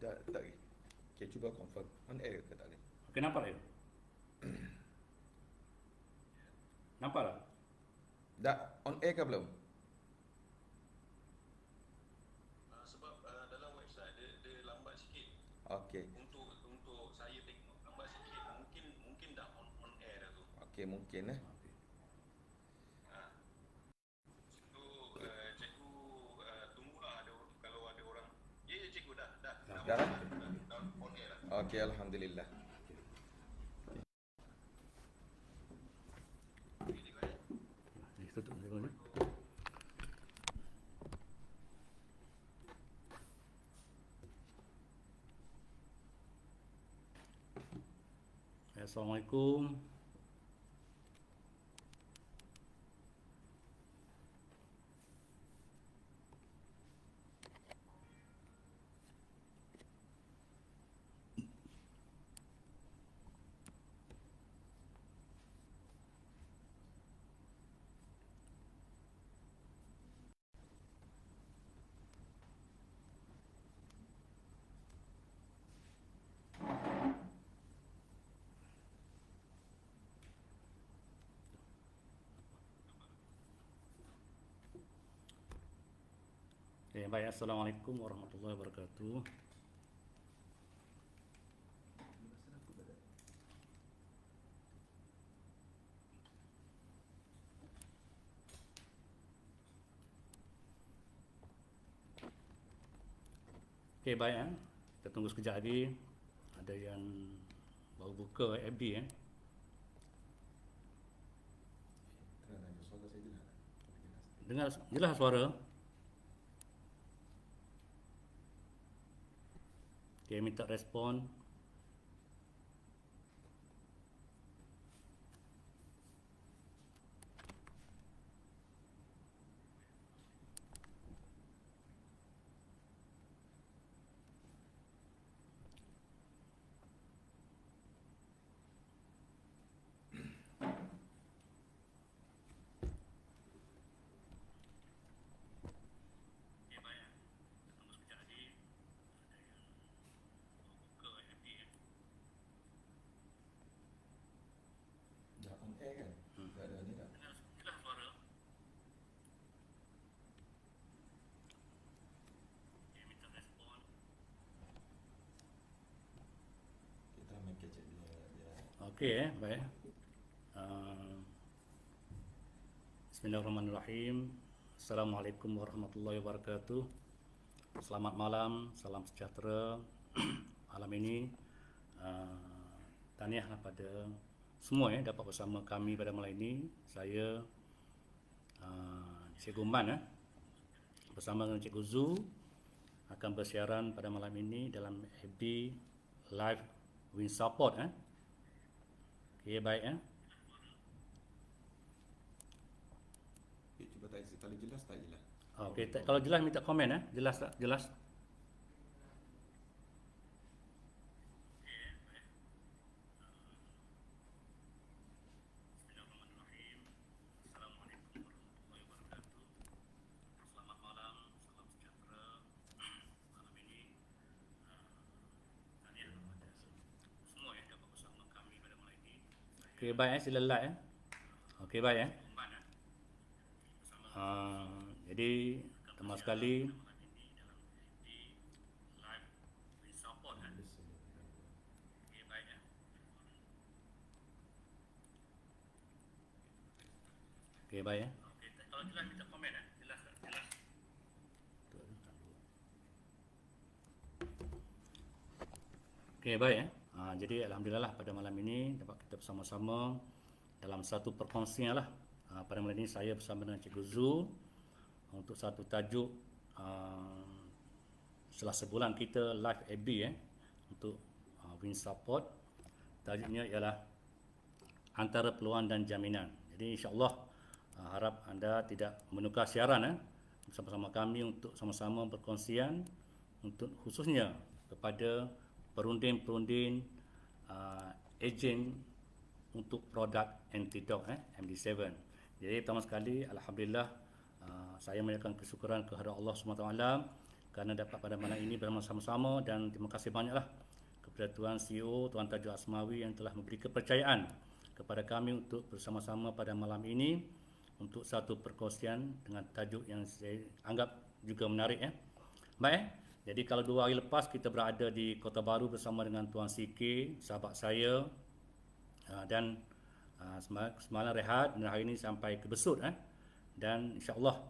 Tak lagi. Okay, cuba confirm. On air ke tak ni? Okey, nampak tak? Nampak tak? Dah on air ke belum? Sebab dalam website dia lambat sikit. Okey. Untuk saya tengok lambat sikit. Mungkin dah on air dah tu. Okey, mungkin Okey. So cikgu tunggulah kalau ada orang. Ya cikgu dah Dah? on air dah. Okey, alhamdulillah. Ni tutup dulu ni. Assalamualaikum. Okay, baik. Assalamualaikum warahmatullahi wabarakatuh. Okay, baik. Kita tunggu sekejap lagi. Ada yang baru buka FB. Suara saya jelas. Dengar jelas suara? Okay, minta respon. Dah on air kan? Dah ada ni dah. Jelas suara? Okay, minta respon. Kita main catch up dia. Okey, baik. Bismillahirrahmanirrahim. Assalamualaikum warahmatullahi wabarakatuh. Selamat malam, salam sejahtera. Malam ini tahniahlah pada semua dapat bersama kami pada malam ini. Saya Cikgu Man bersama dengan Cikgu Zu akan bersiaran pada malam ini dalam FB Live Win Support. Okey, baik. Okay, cuba tak kalau jelas tak jelas. Okey, kalau jelas minta komen. Jelas tak? Jelas. Okey, baik. Sila like. Okey, baik. Jadi pertama sekali okey, baik. Kalau jelas minta komen. Jelas tak? Jelas. Okey, baik. Jadi alhamdulillah pada malam ini dapat kita bersama-sama dalam satu perkongsian lah. Pada malam ini saya bersama dengan Cikgu Zu untuk satu tajuk setelah sebulan kita live FB untuk Win Support. Tajuknya ialah antara peluang dan jaminan. Jadi insya-Allah harap anda tidak menukar siaran bersama-sama kami untuk sama-sama berkongsian untuk khususnya kepada perunding-perunding ejen untuk produk antidote MD7. Jadi pertama sekali alhamdulillah saya menyampaikan kesyukuran kepada Allah SWT kerana dapat pada malam ini bersama-sama, dan terima kasih banyaklah kepada Tuan CEO, Tuan Tajuh Asmawi yang telah memberi kepercayaan kepada kami untuk bersama-sama pada malam ini untuk satu perkongsian dengan tajuk yang saya anggap juga menarik. Baik, jadi kalau 2 hari lepas kita berada di Kota Baru bersama dengan Tuan CK, sahabat saya, dan semalam rehat dan hari ini sampai ke Besut, dan insya-Allah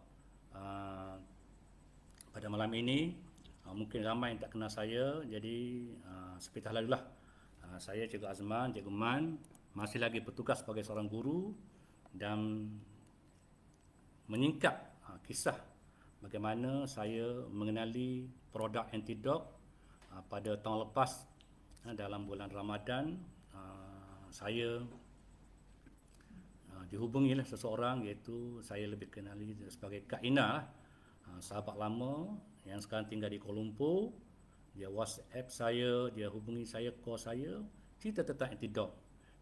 pada malam ini mungkin ramai yang tak kenal saya, jadi sepatah lalulah saya Cikgu Azman, Cikgu Man, masih lagi bertugas sebagai seorang guru dan menyingkap kisah bagaimana saya mengenali produk antidot pada tahun lepas. Dalam bulan Ramadan saya dihubungi oleh seseorang, iaitu saya lebih kenali sebagai Kak Ina, sahabat lama yang sekarang tinggal di Kuala Lumpur. Dia WhatsApp saya, dia hubungi saya, call saya, cerita tentang antidot.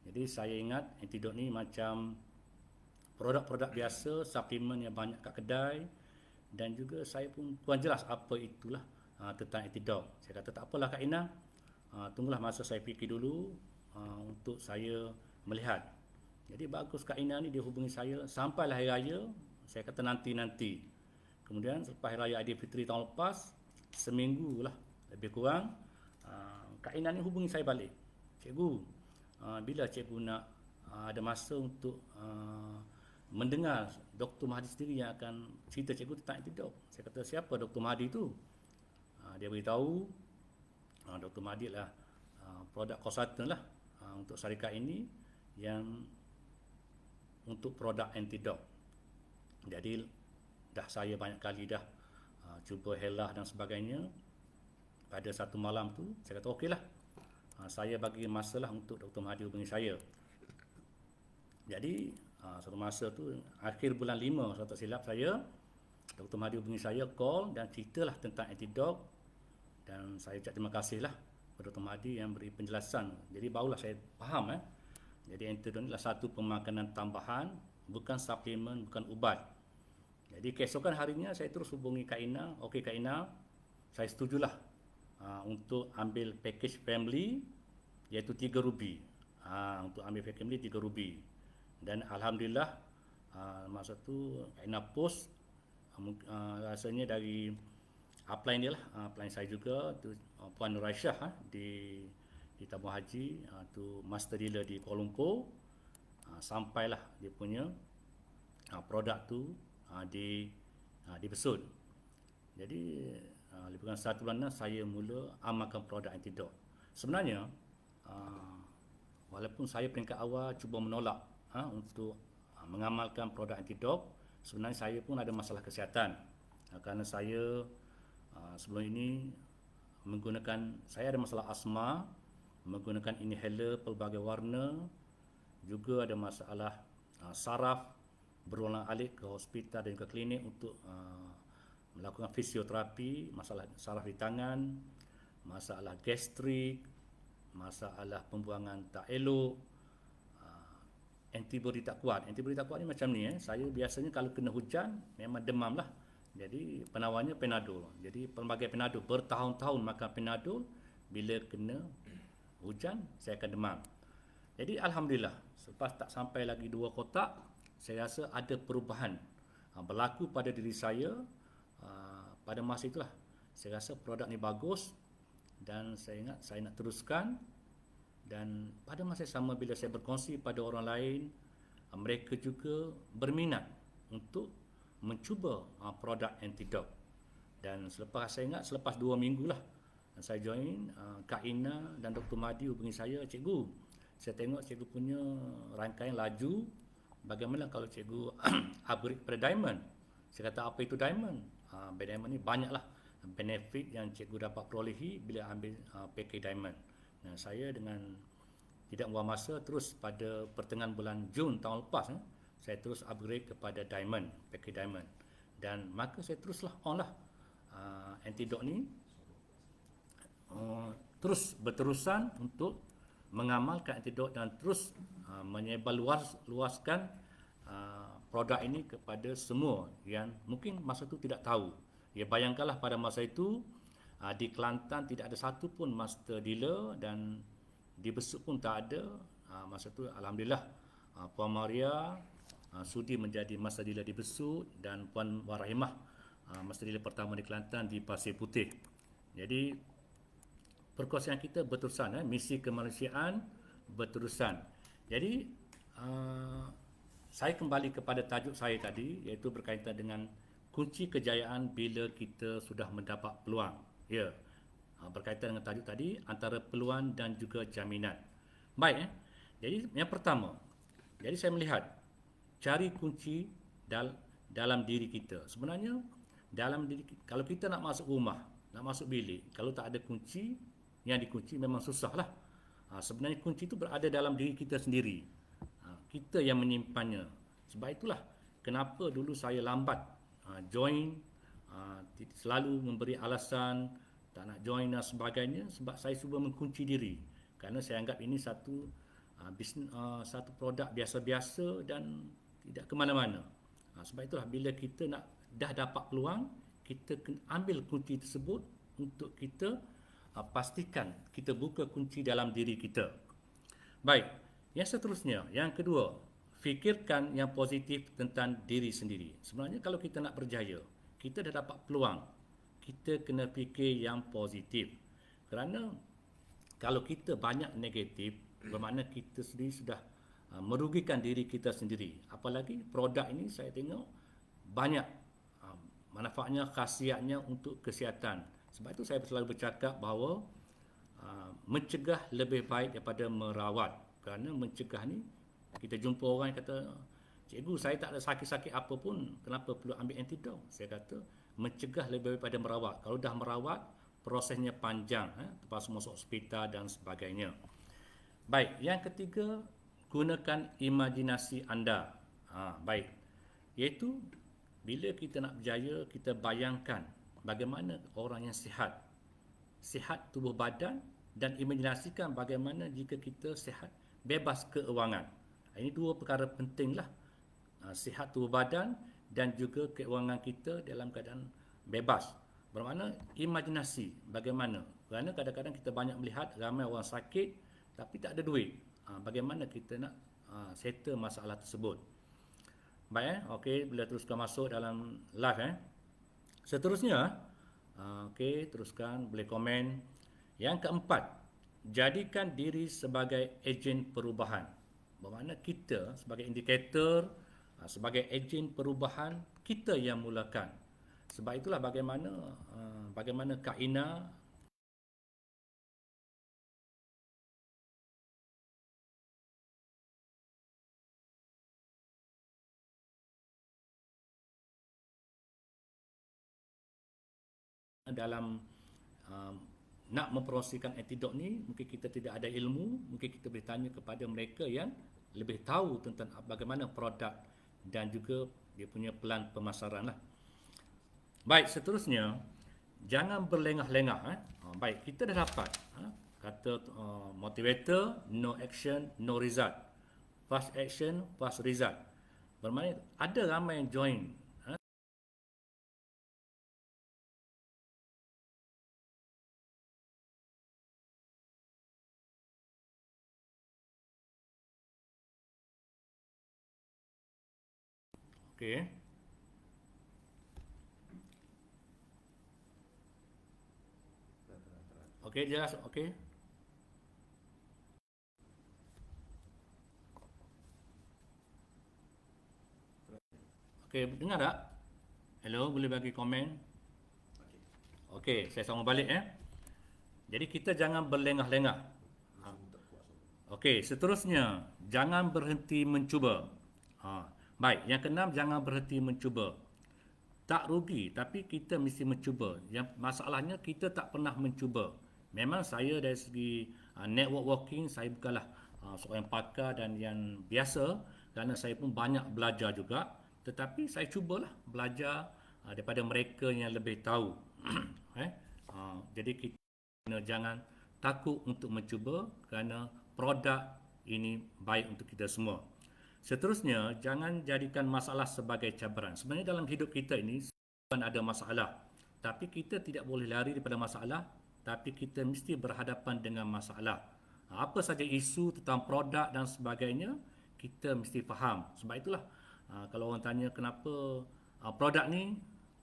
Jadi saya ingat antidot ni macam produk-produk biasa, suplemen yang banyak kat kedai, dan juga saya pun kurang jelas apa itulah tentang antidot. Saya kata tak apalah Kak Ina, tunggulah masa saya fikir dulu untuk saya melihat. Jadi bagus Kak Ina ni dia hubungi saya sampailah hari raya. Saya kata nanti. Kemudian selepas hari raya Aidilfitri tahun lepas, seminggu lah lebih kurang, Kak Ina ni hubungi saya balik. Cikgu, bila cikgu nak ada masa untuk mendengar Dr. Mahdi sendiri yang akan cerita cikgu tentang antidot. Saya kata, siapa Dr. Mahdi tu? Dia beritahu Dr. Mahdi lah produk konsultan lah untuk syarikat ini yang untuk produk antidot. Jadi dah saya banyak kali dah cuba helah dan sebagainya. Pada satu malam tu saya kata okeylah, saya bagi masalah untuk Dr. Mahdi hubungi saya. Jadi satu masa tu akhir bulan 5 kalau tak silap saya, Dr. Mahdi hubungi saya, call dan ceritalah tentang antidot, dan saya ucap terima kasihlah kepada Dr. Mahdi yang beri penjelasan. Jadi barulah saya faham jadi antidot ni adalah satu pemakanan tambahan, bukan suplemen, bukan ubat. Jadi keesokan harinya saya terus hubungi Kak Ina. Okey Kak Ina, saya setujulah untuk ambil package family, iaitu 3 rubi. Untuk ambil package family 3 rubi. Dan alhamdulillah masa tu Kak Ina post, rasanya dari upline dia lah, upline saya juga tu Puan Nur Aisyah di tabung haji, tu master dealer di Kuala Lumpur. Sampailah dia punya produk tu di Besut. Jadi lebih kurang 1 bulan saya mula amalkan produk antidot. Sebenarnya walaupun saya peringkat awal cuba menolak untuk mengamalkan produk antidot, sebenarnya saya pun ada masalah kesihatan. Kerana saya sebelum ini saya ada masalah asma, menggunakan inhaler pelbagai warna, juga ada masalah saraf, berulang-alik ke hospital dan ke klinik untuk melakukan fisioterapi, masalah saraf di tangan, masalah gastrik, masalah pembuangan tak elok, antibody tak kuat. Antibody tak kuat ni macam ni, saya biasanya kalau kena hujan memang demam lah. Jadi penawarnya Panadol. Jadi pelbagai Panadol, bertahun-tahun makan Panadol, bila kena hujan saya akan demam. Jadi alhamdulillah, selepas tak sampai lagi 2 kotak, saya rasa ada perubahan berlaku pada diri saya. Pada masa itulah saya rasa produk ni bagus, dan saya ingat saya nak teruskan. Dan pada masa yang sama, bila saya berkongsi pada orang lain, mereka juga berminat untuk mencuba produk antidot. Dan saya ingat selepas 2 minggu lah saya join, Kak Ina dan Dr. Mahdi hubungi saya, cikgu, saya tengok cikgu punya rangkaian laju, bagaimana kalau cikgu upgrade pada diamond? Saya kata, apa itu diamond? Diamond ni banyaklah benefit yang cikgu dapat perolehi bila ambil package diamond. Nah, saya dengan tidak membuang masa, terus pada pertengahan bulan Jun tahun lepas, saya terus upgrade kepada diamond, package diamond. Dan maka saya teruslah on lah antidot ni, terus berterusan untuk mengamalkan antidot dan terus menyebarluaskan produk ini kepada semua yang mungkin masa tu tidak tahu. Ya, bayangkanlah pada masa itu di Kelantan tidak ada satu pun master dealer dan di Besut pun tak ada. Masa tu alhamdulillah Puan Maria sudi menjadi master dealer di Besut dan Puan Warahimah master dealer pertama di Kelantan di Pasir Putih. Jadi perkongsian kita berterusan, misi kemanusiaan berterusan. Jadi saya kembali kepada tajuk saya tadi, iaitu berkaitan dengan kunci kejayaan bila kita sudah mendapat peluang. Ya, berkaitan dengan tajuk tadi, antara peluang dan juga jaminan. Baik, jadi yang pertama, jadi saya melihat cari kunci dalam diri kita. Sebenarnya dalam diri, kalau kita nak masuk rumah, nak masuk bilik, kalau tak ada kunci, yang dikunci memang susahlah. Sebenarnya kunci itu berada dalam diri kita sendiri. Kita yang menyimpannya. Sebab itulah kenapa dulu saya lambat join, selalu memberi alasan tak nak join dan sebagainya, sebab saya cuba mengunci diri. Kerana saya anggap ini satu satu produk biasa-biasa dan tidak ke mana-mana. Sebab itulah bila kita dah dapat peluang, kita ambil kunci tersebut untuk kita pastikan kita buka kunci dalam diri kita. Baik, yang seterusnya, yang kedua, fikirkan yang positif tentang diri sendiri. Sebenarnya kalau kita nak berjaya, kita dah dapat peluang, kita kena fikir yang positif. Kerana kalau kita banyak negatif, bermakna kita sendiri sudah merugikan diri kita sendiri. Apalagi produk ini saya tengok banyak manfaatnya, khasiatnya untuk kesihatan. Sebab itu saya selalu bercakap bahawa mencegah lebih baik daripada merawat. Kerana mencegah ni, kita jumpa orang yang kata, cikgu saya tak ada sakit-sakit apa pun, kenapa perlu ambil antidot? Saya kata, mencegah lebih baik daripada merawat. Kalau dah merawat, prosesnya panjang, terpaksa masuk hospital dan sebagainya. Baik, yang ketiga, gunakan imajinasi anda. Baik, iaitu bila kita nak berjaya, kita bayangkan bagaimana orang yang sihat tubuh badan, dan imajinasikan bagaimana jika kita sihat, bebas keuangan. Ini dua perkara pentinglah, sihat tubuh badan dan juga keuangan kita dalam keadaan bebas. Bermakna imajinasi bagaimana, kerana kadang-kadang kita banyak melihat ramai orang sakit tapi tak ada duit. Bagaimana kita nak settle masalah tersebut. Baik, okey, bila teruskan masuk dalam live seterusnya, okey, teruskan, boleh komen. Yang keempat, jadikan diri sebagai ejen perubahan. Bermakna kita sebagai indikator, sebagai ejen perubahan, kita yang mulakan. Sebab itulah bagaimana Kak Ina dalam nak mempromosikan antidot ni, mungkin kita tidak ada ilmu, mungkin kita boleh tanya kepada mereka yang lebih tahu tentang bagaimana produk dan juga dia punya pelan pemasaran lah. Baik, seterusnya, jangan berlengah-lengah. Baik, kita dah dapat kata motivator, no action, no result. Fast action, fast result. Bermakna ada ramai yang join. Okey. Okey, jelas. Okey. Okey, dengar tak? Hello, boleh bagi komen? Okey, saya sambung balik Jadi kita jangan berlengah-lengah. Okey, seterusnya, jangan berhenti mencuba. Baik, yang keenam, jangan berhenti mencuba. Tak rugi, tapi kita mesti mencuba. Yang masalahnya kita tak pernah mencuba. Memang saya dari segi network working, saya bukanlah seorang pakar dan yang biasa, kerana saya pun banyak belajar juga. Tetapi saya cubalah belajar daripada mereka yang lebih tahu. Jadi kita jangan takut untuk mencuba, kerana produk ini baik untuk kita semua. Seterusnya, jangan jadikan masalah sebagai cabaran. Sebenarnya dalam hidup kita ini bukan ada masalah. tapi kita tidak boleh lari daripada masalah, tapi kita mesti berhadapan dengan masalah. Apa saja isu tentang produk dan sebagainya, kita mesti faham. Sebab itulah, kalau orang tanya kenapa produk ni,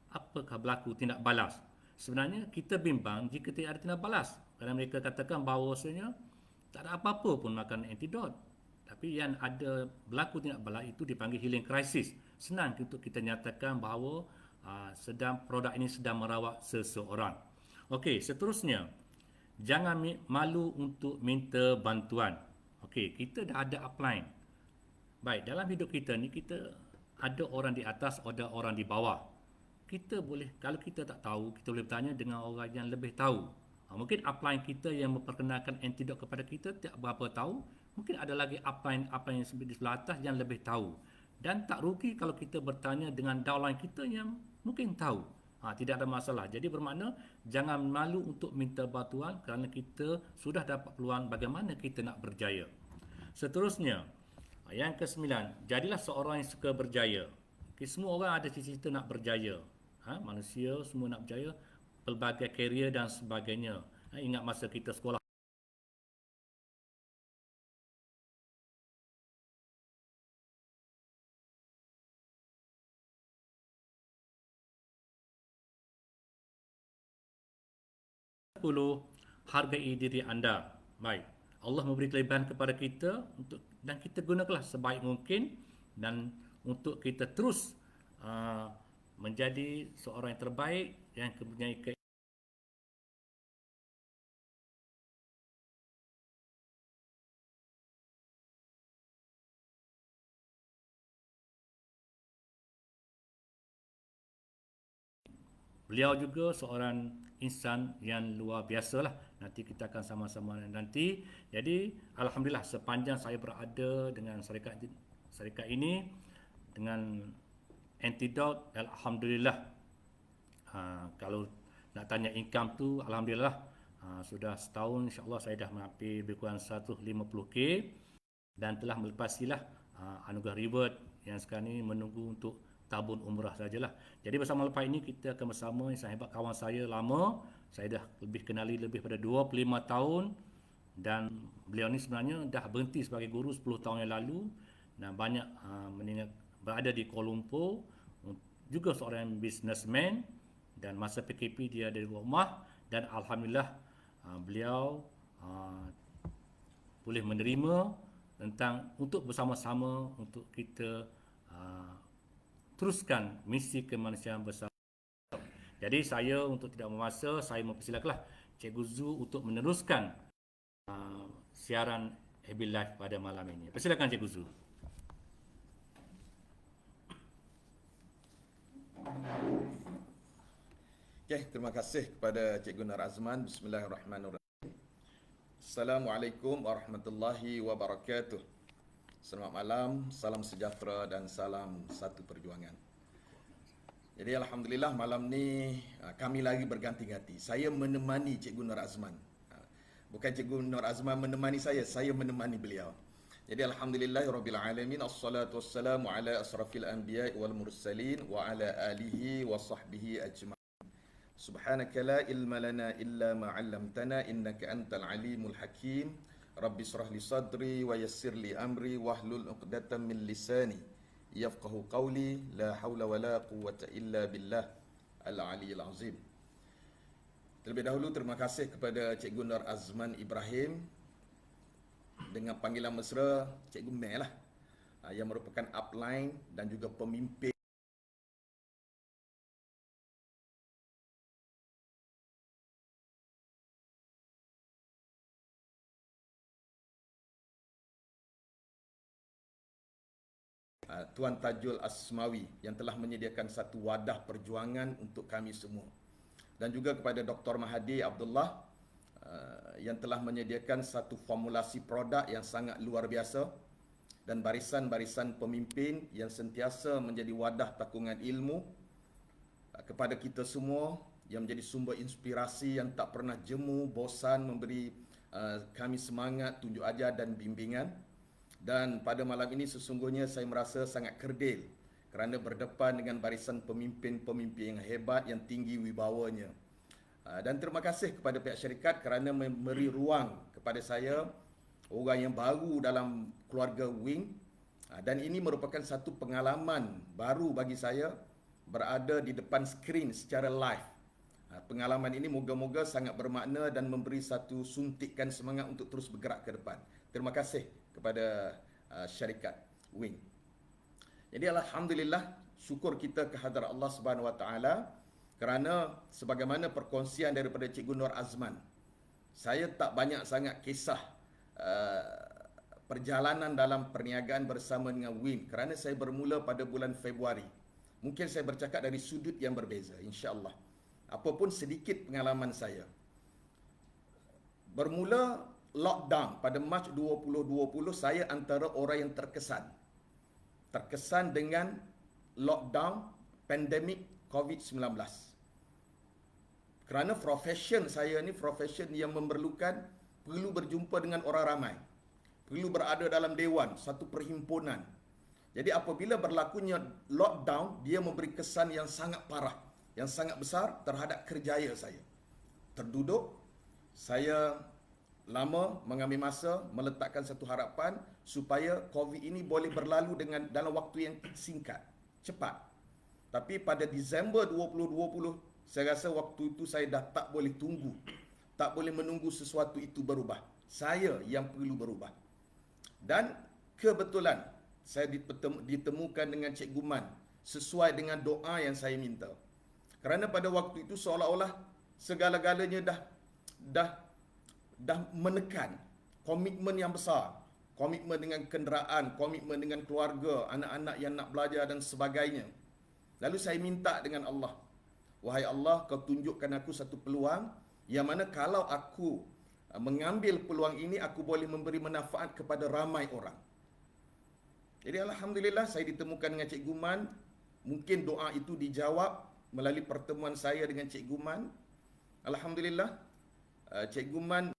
apakah berlaku tindak balas? Sebenarnya kita bimbang jika tidak ada tindak balas. Kerana mereka katakan bahawasanya tak ada apa-apa pun makan antidot. Tapi yang ada berlaku tindak balas itu dipanggil healing crisis. Senang untuk kita nyatakan bahawa produk ini sedang merawat seseorang. Okey, seterusnya, jangan malu untuk minta bantuan. Okey, kita dah ada upline. Baik, dalam hidup kita ni kita ada orang di atas, ada orang di bawah. Kita boleh, kalau kita tak tahu, kita boleh bertanya dengan orang yang lebih tahu. Mungkin upline kita yang memperkenalkan antidot kepada kita tak berapa tahu. Mungkin ada lagi upline yang di sebelah atas yang lebih tahu. Dan tak rugi kalau kita bertanya dengan downline kita yang mungkin tahu. Tidak ada masalah. Jadi bermakna jangan malu untuk minta bantuan kerana kita sudah dapat peluang bagaimana kita nak berjaya. Seterusnya, yang ke-9, jadilah seorang yang suka berjaya. Semua orang ada cita-cita nak berjaya. Manusia semua nak berjaya, pelbagai karier dan sebagainya. Ingat masa kita sekolah, hargai diri anda. Baik, Allah memberi kelebihan kepada kita dan kita gunakanlah sebaik mungkin dan untuk kita terus menjadi seorang yang terbaik yang mempunyai beliau juga seorang insan yang luar biasa lah. Nanti kita akan sama-sama nanti. Jadi alhamdulillah sepanjang saya berada dengan syarikat ini dengan antidot, alhamdulillah. Kalau nak tanya income tu, alhamdulillah sudah setahun insya-Allah saya dah hampir lebih kurang 150k dan telah melepasilah anugerah reward yang sekarang ini menunggu untuk tabun umrah sajalah. Jadi bersama lepas ini kita akan bersama insan hebat kawan saya lama. Saya dah lebih kenali lebih pada 25 tahun dan beliau ni sebenarnya dah berhenti sebagai guru 10 tahun yang lalu dan banyak berada di Kuala Lumpur, juga seorang businessman dan masa PKP dia ada di rumah dan alhamdulillah beliau boleh menerima tentang untuk bersama-sama untuk kita teruskan misi kemanusiaan bersama. Jadi saya untuk tidak memasa, saya mempersilakanlah Cikgu Zu untuk meneruskan siaran Happy Life pada malam ini. Persilakan Cikgu Zu. Okey, terima kasih kepada Cikgu Nur Azman. Bismillahirrahmanirrahim. Assalamualaikum warahmatullahi wabarakatuh. Selamat malam, salam sejahtera dan salam satu perjuangan. Jadi alhamdulillah malam ni kami lagi berganti-ganti. Saya menemani Cikgu Nur Azman. Bukan Cikgu Nur Azman menemani saya menemani beliau. Jadi alhamdulillahirabbil alamin, assalatu wassalamu ala asrafil anbiya'i wal mursalin wa ala alihi wa sahbihi ajma'in. Subhanaka la ilma lana illa ma 'allamtana innaka antal alimul hakim. Rabbi shrah li sadri wa yassir li amri wahlul 'uqdatam min lisani yafqahu qawli. La haula wa la quwwata illa billah al-'aliyyil 'azim. Terlebih dahulu terima kasih kepada Cikgu Nur Azman Ibrahim dengan panggilan mesra Cikgu Mel lah, yang merupakan upline dan juga pemimpin Tuan Tajul Asmawi yang telah menyediakan satu wadah perjuangan untuk kami semua. Dan juga kepada Dr. Mahadi Abdullah yang telah menyediakan satu formulasi produk yang sangat luar biasa dan barisan-barisan pemimpin yang sentiasa menjadi wadah takungan ilmu kepada kita semua yang menjadi sumber inspirasi yang tak pernah jemu, bosan memberi kami semangat, tunjuk ajar dan bimbingan. Dan pada malam ini sesungguhnya saya merasa sangat kerdil kerana berdepan dengan barisan pemimpin-pemimpin yang hebat, yang tinggi wibawanya. Dan terima kasih kepada pihak syarikat kerana memberi ruang kepada saya, orang yang baru dalam keluarga Wing. Dan ini merupakan satu pengalaman baru bagi saya berada di depan skrin secara live. Pengalaman ini moga-moga sangat bermakna dan memberi satu suntikan semangat untuk terus bergerak ke depan. Terima kasih kepada syarikat Wing. Jadi alhamdulillah, syukur kita kehadrat Allah Subhanahu Wa Taala kerana sebagaimana perkongsian daripada Cikgu Nur Azman, saya tak banyak sangat kisah perjalanan dalam perniagaan bersama dengan Wing kerana saya bermula pada bulan Februari. Mungkin saya bercakap dari sudut yang berbeza, insya-Allah. Apapun sedikit pengalaman saya. Bermula lockdown pada Mac 2020, saya antara orang yang terkesan dengan lockdown pandemik COVID-19. Kerana profession saya ni profession yang memerlukan perlu berjumpa dengan orang ramai. Perlu berada dalam dewan, satu perhimpunan. Jadi apabila berlakunya lockdown, dia memberi kesan yang sangat parah, yang sangat besar terhadap kerjaya saya. Terduduk, saya lama mengambil masa meletakkan satu harapan supaya COVID ini boleh berlalu dalam waktu yang singkat, cepat. Tapi pada Disember 2020, saya rasa waktu itu saya dah tak boleh tunggu. Tak boleh menunggu sesuatu itu berubah. Saya yang perlu berubah. Dan kebetulan saya ditemukan dengan Cikgu Man sesuai dengan doa yang saya minta. Kerana pada waktu itu seolah-olah segala-galanya dah menekan komitmen yang besar. Komitmen dengan kenderaan, komitmen dengan keluarga, anak-anak yang nak belajar dan sebagainya. Lalu saya minta dengan Allah, wahai Allah, kau tunjukkan aku satu peluang yang mana kalau aku mengambil peluang ini, aku boleh memberi manfaat kepada ramai orang. Jadi alhamdulillah saya ditemukan dengan Cikgu Man. Mungkin doa itu dijawab melalui pertemuan saya dengan Cikgu Man. Alhamdulillah, Cikgu Man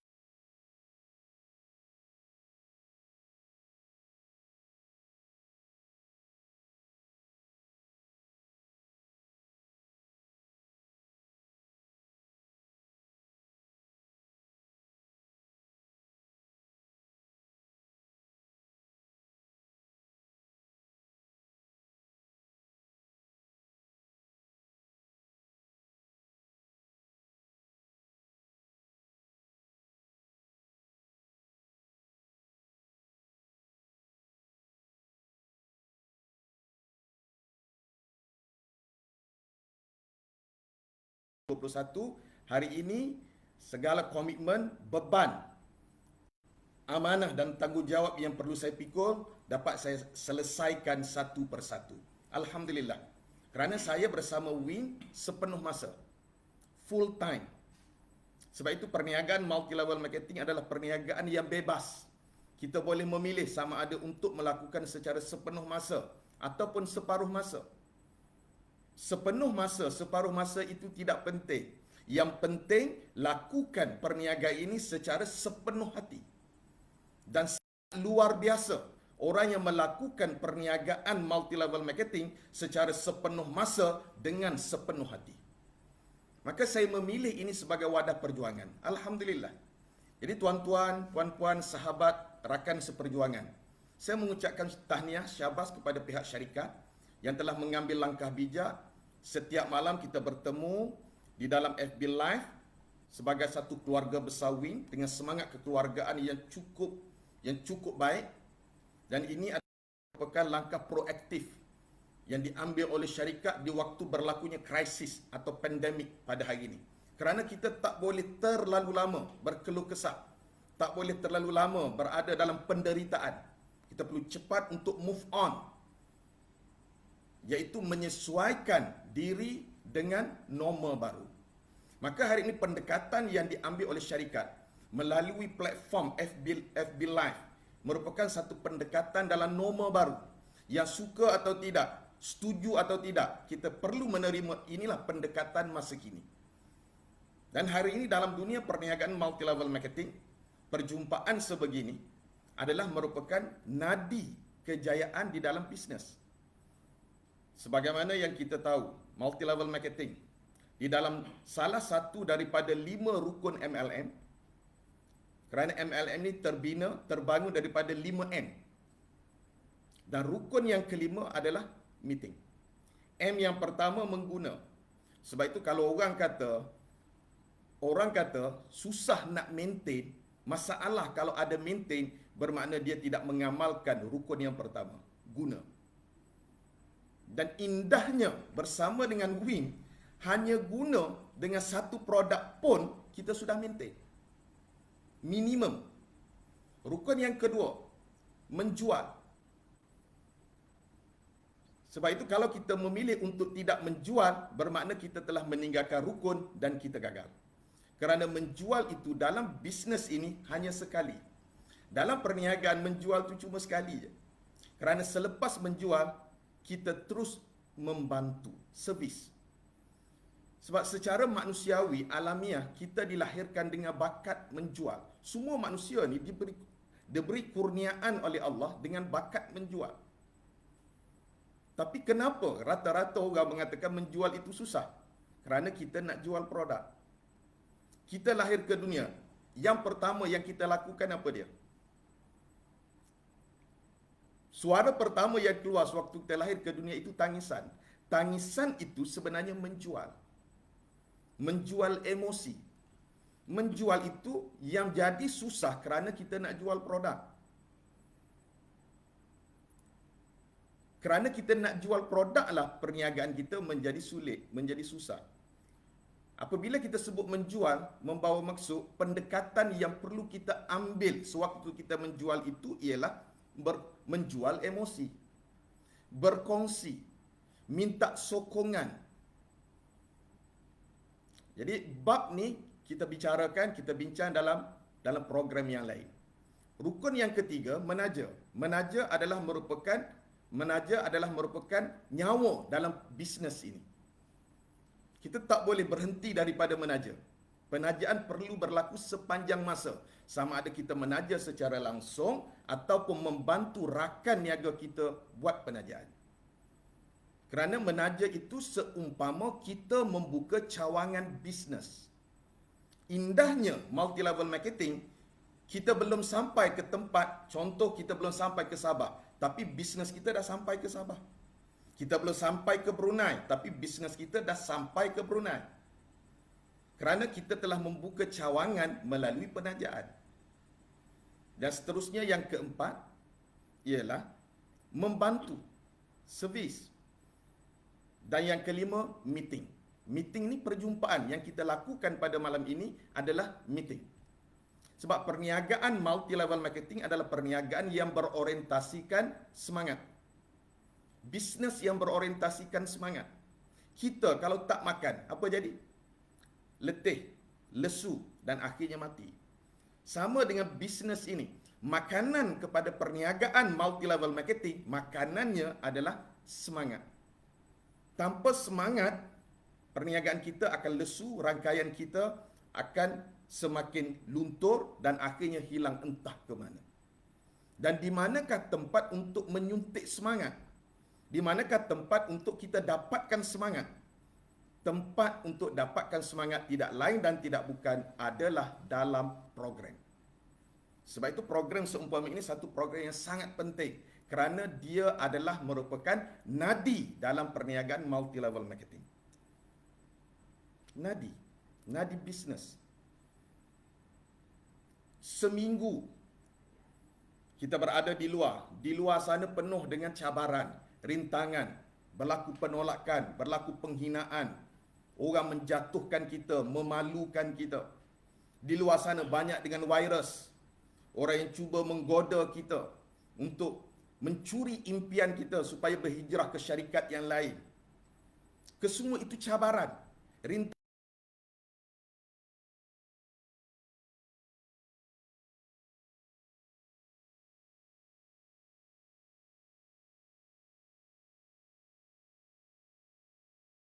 hari ini segala komitmen, beban, amanah dan tanggungjawab yang perlu saya pikul dapat saya selesaikan satu persatu. Alhamdulillah. Kerana saya bersama Wing sepenuh masa, full time. Sebab itu perniagaan multi-level marketing adalah perniagaan yang bebas. Kita boleh memilih sama ada untuk melakukan secara sepenuh masa ataupun separuh masa. Sepenuh masa, separuh masa itu tidak penting. Yang penting, lakukan perniagaan ini secara sepenuh hati. Dan luar biasa, orang yang melakukan perniagaan multi-level marketing secara sepenuh masa dengan sepenuh hati. Maka saya memilih ini sebagai wadah perjuangan. Alhamdulillah. Jadi tuan-tuan, puan-puan, sahabat, rakan seperjuangan, saya mengucapkan tahniah syabas kepada pihak syarikat yang telah mengambil langkah bijak. Setiap malam kita bertemu di dalam FB Live sebagai satu keluarga besar Wing dengan semangat kekeluargaan yang cukup baik, dan ini merupakan langkah proaktif yang diambil oleh syarikat di waktu berlakunya krisis atau pandemik pada hari ini. Kerana kita tak boleh terlalu lama berkeluh kesah, tak boleh terlalu lama berada dalam penderitaan. Kita perlu cepat untuk move on, iaitu menyesuaikan diri dengan norma baru. Maka hari ini pendekatan yang diambil oleh syarikat melalui platform FB Live merupakan satu pendekatan dalam norma baru. Yang suka atau tidak, setuju atau tidak, kita perlu menerima inilah pendekatan masa kini. Dan hari ini dalam dunia perniagaan multi-level marketing, perjumpaan sebegini adalah merupakan nadi kejayaan di dalam bisnes. Sebagaimana yang kita tahu, multi level marketing di dalam salah satu daripada 5 rukun MLM, kerana MLM ni terbangun daripada 5M. Dan rukun yang kelima adalah meeting. M yang pertama mengguna. Sebab itu kalau orang kata susah nak maintain, masalah kalau ada maintain bermakna dia tidak mengamalkan rukun yang pertama, guna. Dan indahnya bersama dengan Win, hanya guna dengan satu produk pun kita sudah maintain. Minimum. Rukun yang kedua, menjual. Sebab itu kalau kita memilih untuk tidak menjual, bermakna kita telah meninggalkan rukun dan kita gagal. Kerana menjual itu dalam bisnes ini hanya sekali. Dalam perniagaan menjual itu cuma sekali je. Kerana selepas menjual, kita terus membantu, servis. Sebab secara manusiawi, alamiah, kita dilahirkan dengan bakat menjual. Semua manusia ni diberi kurniaan oleh Allah dengan bakat menjual. Tapi kenapa rata-rata orang mengatakan menjual itu susah? Kerana kita nak jual produk. Kita lahir ke dunia, yang pertama yang kita lakukan apa dia? Suara pertama yang keluar sewaktu kita lahir ke dunia itu tangisan. Tangisan itu sebenarnya menjual. Menjual emosi. Menjual itu yang jadi susah kerana kita nak jual produk. Kerana kita nak jual produk lah perniagaan kita menjadi sulit, menjadi susah. Apabila kita sebut menjual, membawa maksud pendekatan yang perlu kita ambil sewaktu kita menjual itu ialah menjual emosi, berkongsi, minta sokongan. Jadi bab ni kita bincang dalam program yang lain. Rukun yang ketiga, menaja. Menaja adalah merupakan nyawa dalam bisnes ini. Kita tak boleh berhenti daripada menaja. Penajaan perlu berlaku sepanjang masa. Sama ada kita menaja secara langsung ataupun membantu rakan niaga kita buat penajaan. Kerana menaja itu seumpama kita membuka cawangan bisnes. Indahnya multi level marketing, kita belum sampai ke tempat, contoh kita belum sampai ke Sabah, tapi bisnes kita dah sampai ke Sabah. Kita belum sampai ke Brunei, tapi bisnes kita dah sampai ke Brunei. Kerana kita telah membuka cawangan melalui penajaan. Dan seterusnya yang keempat ialah membantu, servis. Dan yang kelima, meeting. Meeting ni perjumpaan yang kita lakukan pada malam ini adalah meeting. Sebab perniagaan multi level marketing adalah perniagaan yang berorientasikan semangat. Bisnes yang berorientasikan semangat. Kita kalau tak makan, apa jadi? Letih, lesu dan akhirnya mati. Sama dengan bisnes ini. Makanan kepada perniagaan multi level marketing, makanannya adalah semangat. Tanpa semangat, perniagaan kita akan lesu, rangkaian kita akan semakin luntur dan akhirnya hilang entah ke mana. Dan di manakah tempat untuk menyuntik semangat? Di manakah tempat untuk kita dapatkan semangat? Tempat untuk dapatkan semangat tidak lain dan tidak bukan adalah dalam program. Sebab itu program seumpama ini satu program yang sangat penting kerana dia adalah merupakan nadi dalam perniagaan multi level marketing. Nadi bisnes. Seminggu kita berada di luar sana penuh dengan cabaran, rintangan, berlaku penolakan, berlaku penghinaan, orang menjatuhkan kita, memalukan kita. Di luar sana banyak dengan virus, orang yang cuba menggoda kita untuk mencuri impian kita supaya berhijrah ke syarikat yang lain. Kesemua itu cabaran, rintangan.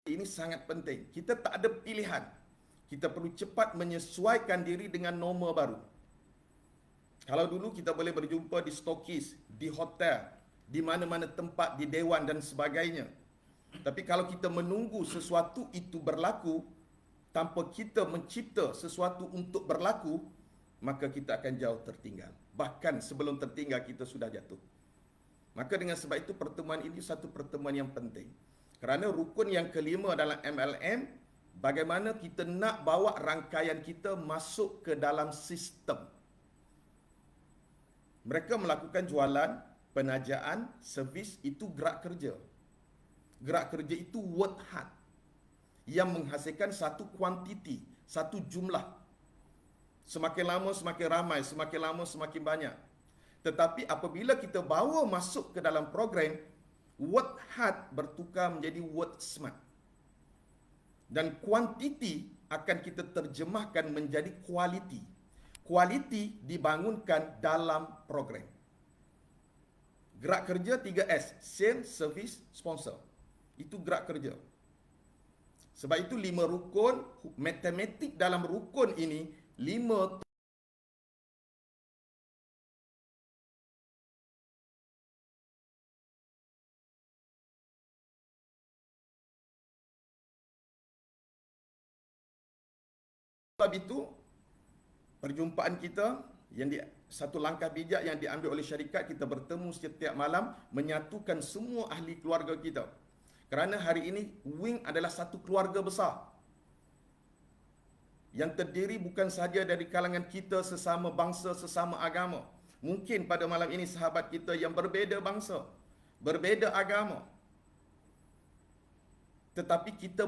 Ini sangat penting. Kita tak ada pilihan. Kita perlu cepat menyesuaikan diri dengan norma baru. Kalau dulu kita boleh berjumpa di stokis, di hotel, di mana-mana tempat, di dewan dan sebagainya. Tapi kalau kita menunggu sesuatu itu berlaku tanpa kita mencipta sesuatu untuk berlaku, maka kita akan jauh tertinggal. Bahkan sebelum tertinggal kita sudah jatuh. Maka dengan sebab itu pertemuan ini satu pertemuan yang penting. Kerana rukun yang kelima dalam MLM, bagaimana kita nak bawa rangkaian kita masuk ke dalam sistem. Mereka melakukan jualan, penajaan, servis, itu gerak kerja. Gerak kerja itu work hard yang menghasilkan satu kuantiti, satu jumlah. Semakin lama semakin ramai, semakin lama semakin banyak. Tetapi apabila kita bawa masuk ke dalam program, work hard bertukar menjadi work smart. Dan kuantiti akan kita terjemahkan menjadi quality. Quality dibangunkan dalam program. Gerak kerja 3S, sale, service, sponsor. Itu gerak kerja. Sebab itu 5 rukun, matematik dalam rukun ini, 5 sebab itu perjumpaan kita yang satu langkah bijak yang diambil oleh syarikat, kita bertemu setiap malam menyatukan semua ahli keluarga kita. Kerana hari ini Wing adalah satu keluarga besar yang terdiri bukan sahaja dari kalangan kita sesama bangsa, sesama agama. Mungkin pada malam ini sahabat kita yang berbeza bangsa, berbeza agama, tetapi kita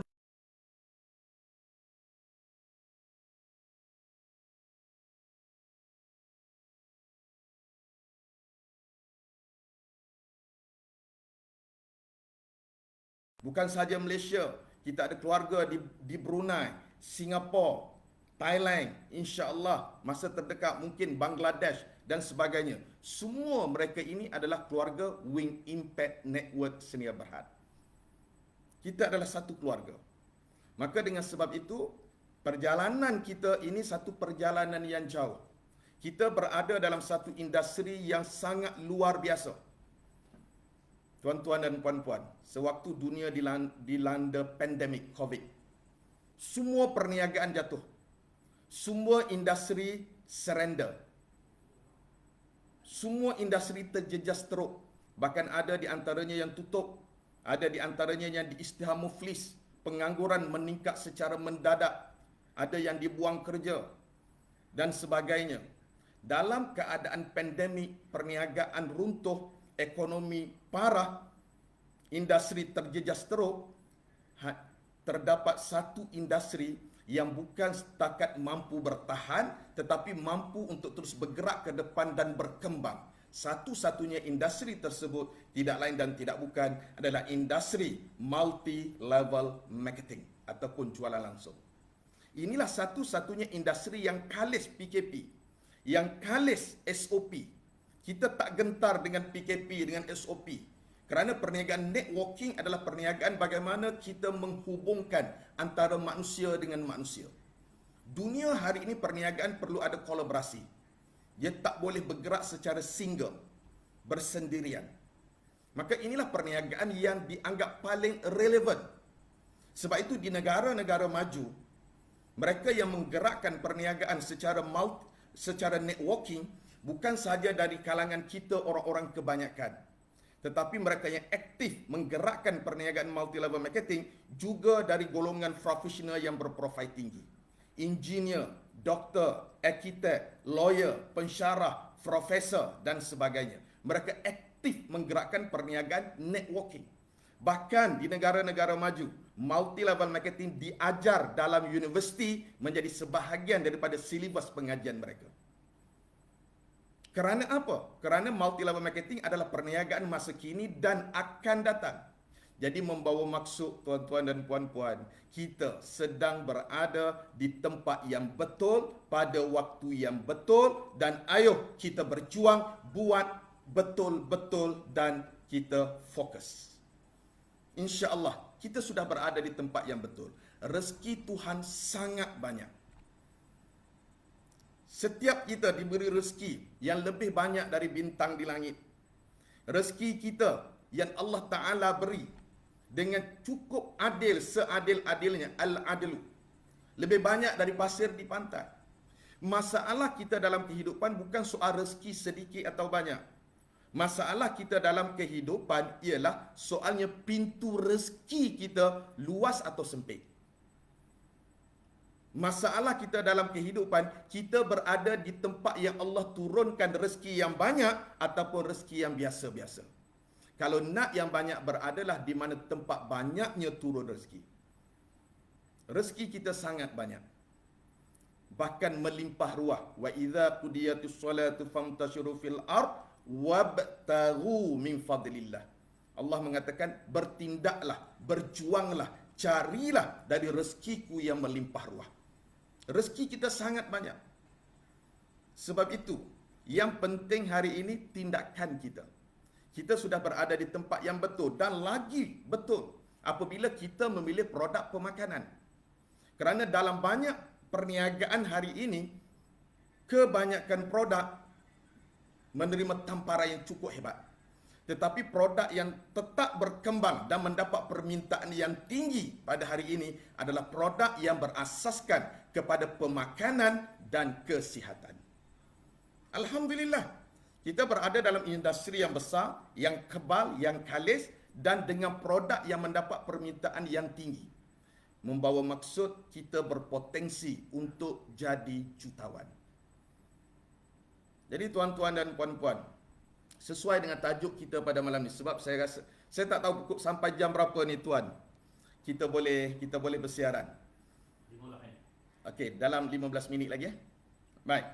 bukan sahaja Malaysia, kita ada keluarga di Brunei, Singapura, Thailand, insya-Allah masa terdekat mungkin Bangladesh dan sebagainya. Semua mereka ini adalah keluarga Wing Impact Network Sdn Bhd. Kita adalah satu keluarga. Maka dengan sebab itu, perjalanan kita ini satu perjalanan yang jauh. Kita berada dalam satu industri yang sangat luar biasa. Tuan-tuan dan puan-puan, sewaktu dunia dilanda pandemik COVID, semua perniagaan jatuh. Semua industri surrender. Semua industri terjejas teruk. Bahkan ada di antaranya yang tutup. Ada di antaranya yang diisytihar muflis. Pengangguran meningkat secara mendadak. Ada yang dibuang kerja. Dan sebagainya. Dalam keadaan pandemik, perniagaan runtuh, ekonomi parah, industri terjejas teruk, terdapat satu industri yang bukan setakat mampu bertahan, tetapi mampu untuk terus bergerak ke depan dan berkembang. Satu-satunya industri tersebut tidak lain dan tidak bukan adalah industri multi-level marketing ataupun jualan langsung. Inilah satu-satunya industri yang kalis PKP, yang kalis SOP. Kita tak gentar dengan PKP, dengan SOP. Kerana perniagaan networking adalah perniagaan bagaimana kita menghubungkan antara manusia dengan manusia. Dunia hari ini perniagaan perlu ada kolaborasi. Dia tak boleh bergerak secara single, bersendirian. Maka inilah perniagaan yang dianggap paling relevan. Sebab itu di negara-negara maju, mereka yang menggerakkan perniagaan secara networking bukan sahaja dari kalangan kita orang-orang kebanyakan, tetapi mereka yang aktif menggerakkan perniagaan multi-level marketing juga dari golongan profesional yang berprofil tinggi. Engineer, doktor, arkitek, lawyer, pensyarah, profesor dan sebagainya. Mereka aktif menggerakkan perniagaan networking. Bahkan di negara-negara maju, multi-level marketing diajar dalam universiti menjadi sebahagian daripada silibus pengajian mereka. Kerana apa? Kerana multi-level marketing adalah perniagaan masa kini dan akan datang. Jadi membawa maksud tuan-tuan dan puan-puan, kita sedang berada di tempat yang betul, pada waktu yang betul, dan ayo kita berjuang, buat betul-betul dan kita fokus. InsyaAllah, kita sudah berada di tempat yang betul. Rezeki Tuhan sangat banyak. Setiap kita diberi rezeki yang lebih banyak dari bintang di langit. Rezeki kita yang Allah Ta'ala beri dengan cukup adil, seadil-adilnya, al-adlu. Lebih banyak dari pasir di pantai. Masalah kita dalam kehidupan bukan soal rezeki sedikit atau banyak. Masalah kita dalam kehidupan ialah soalnya pintu rezeki kita luas atau sempit. Masalah kita dalam kehidupan, kita berada di tempat yang Allah turunkan rezeki yang banyak ataupun rezeki yang biasa-biasa. Kalau nak yang banyak beradalah di mana tempat banyaknya turun rezeki. Rezeki kita sangat banyak. Bahkan melimpah ruah. Wa idza qudiyatis salatu famtashiru fil ard wabtaghu min fadlillah. Allah mengatakan, bertindaklah, berjuanglah, carilah dari rezekiku yang melimpah ruah. Rezeki kita sangat banyak. Sebab itu, yang penting hari ini tindakan kita. Kita sudah berada di tempat yang betul dan lagi betul apabila kita memilih produk pemakanan. Kerana dalam banyak perniagaan hari ini, kebanyakan produk menerima tamparan yang cukup hebat. Tetapi produk yang tetap berkembang dan mendapat permintaan yang tinggi pada hari ini adalah produk yang berasaskan kepada pemakanan dan kesihatan. Alhamdulillah, kita berada dalam industri yang besar, yang kebal, yang kalis dan dengan produk yang mendapat permintaan yang tinggi. Membawa maksud kita berpotensi untuk jadi jutawan. Jadi tuan-tuan dan puan-puan, sesuai dengan tajuk kita pada malam ni, sebab saya rasa saya tak tahu sampai jam berapa ni tuan. Kita boleh bersiaran. Okey, dalam 15 minit lagi ya. Baik.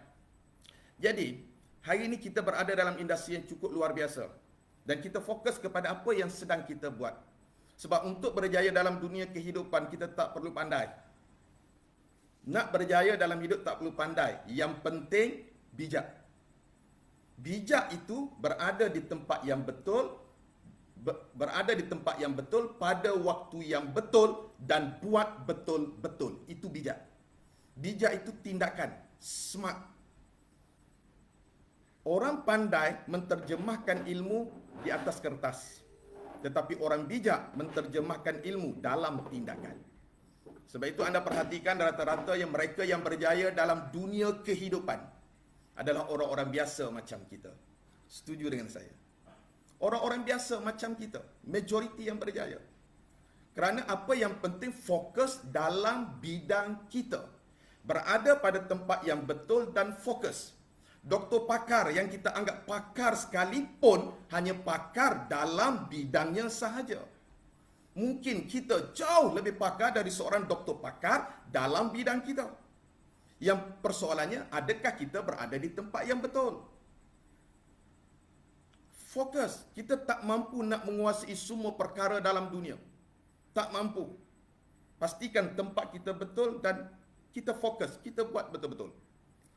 Jadi, hari ini kita berada dalam industri yang cukup luar biasa dan kita fokus kepada apa yang sedang kita buat. Sebab untuk berjaya dalam dunia kehidupan kita tak perlu pandai. Nak berjaya dalam hidup tak perlu pandai. Yang penting bijak. Bijak itu berada di tempat yang betul, pada waktu yang betul dan buat betul-betul. Itu bijak. Bijak itu tindakan, smart. Orang pandai menterjemahkan ilmu di atas kertas. Tetapi orang bijak menterjemahkan ilmu dalam tindakan. Sebab itu anda perhatikan rata-rata yang mereka yang berjaya dalam dunia kehidupan adalah orang-orang biasa macam kita. Setuju dengan saya? Orang-orang biasa macam kita, majoriti yang berjaya. Kerana apa yang penting fokus dalam bidang kita. Berada pada tempat yang betul dan fokus. Doktor pakar yang kita anggap pakar sekalipun hanya pakar dalam bidangnya sahaja. Mungkin kita jauh lebih pakar dari seorang doktor pakar dalam bidang kita. Yang persoalannya, adakah kita berada di tempat yang betul? Fokus. Kita tak mampu nak menguasai semua perkara dalam dunia. Tak mampu. Pastikan tempat kita betul dan kita fokus. Kita buat betul-betul.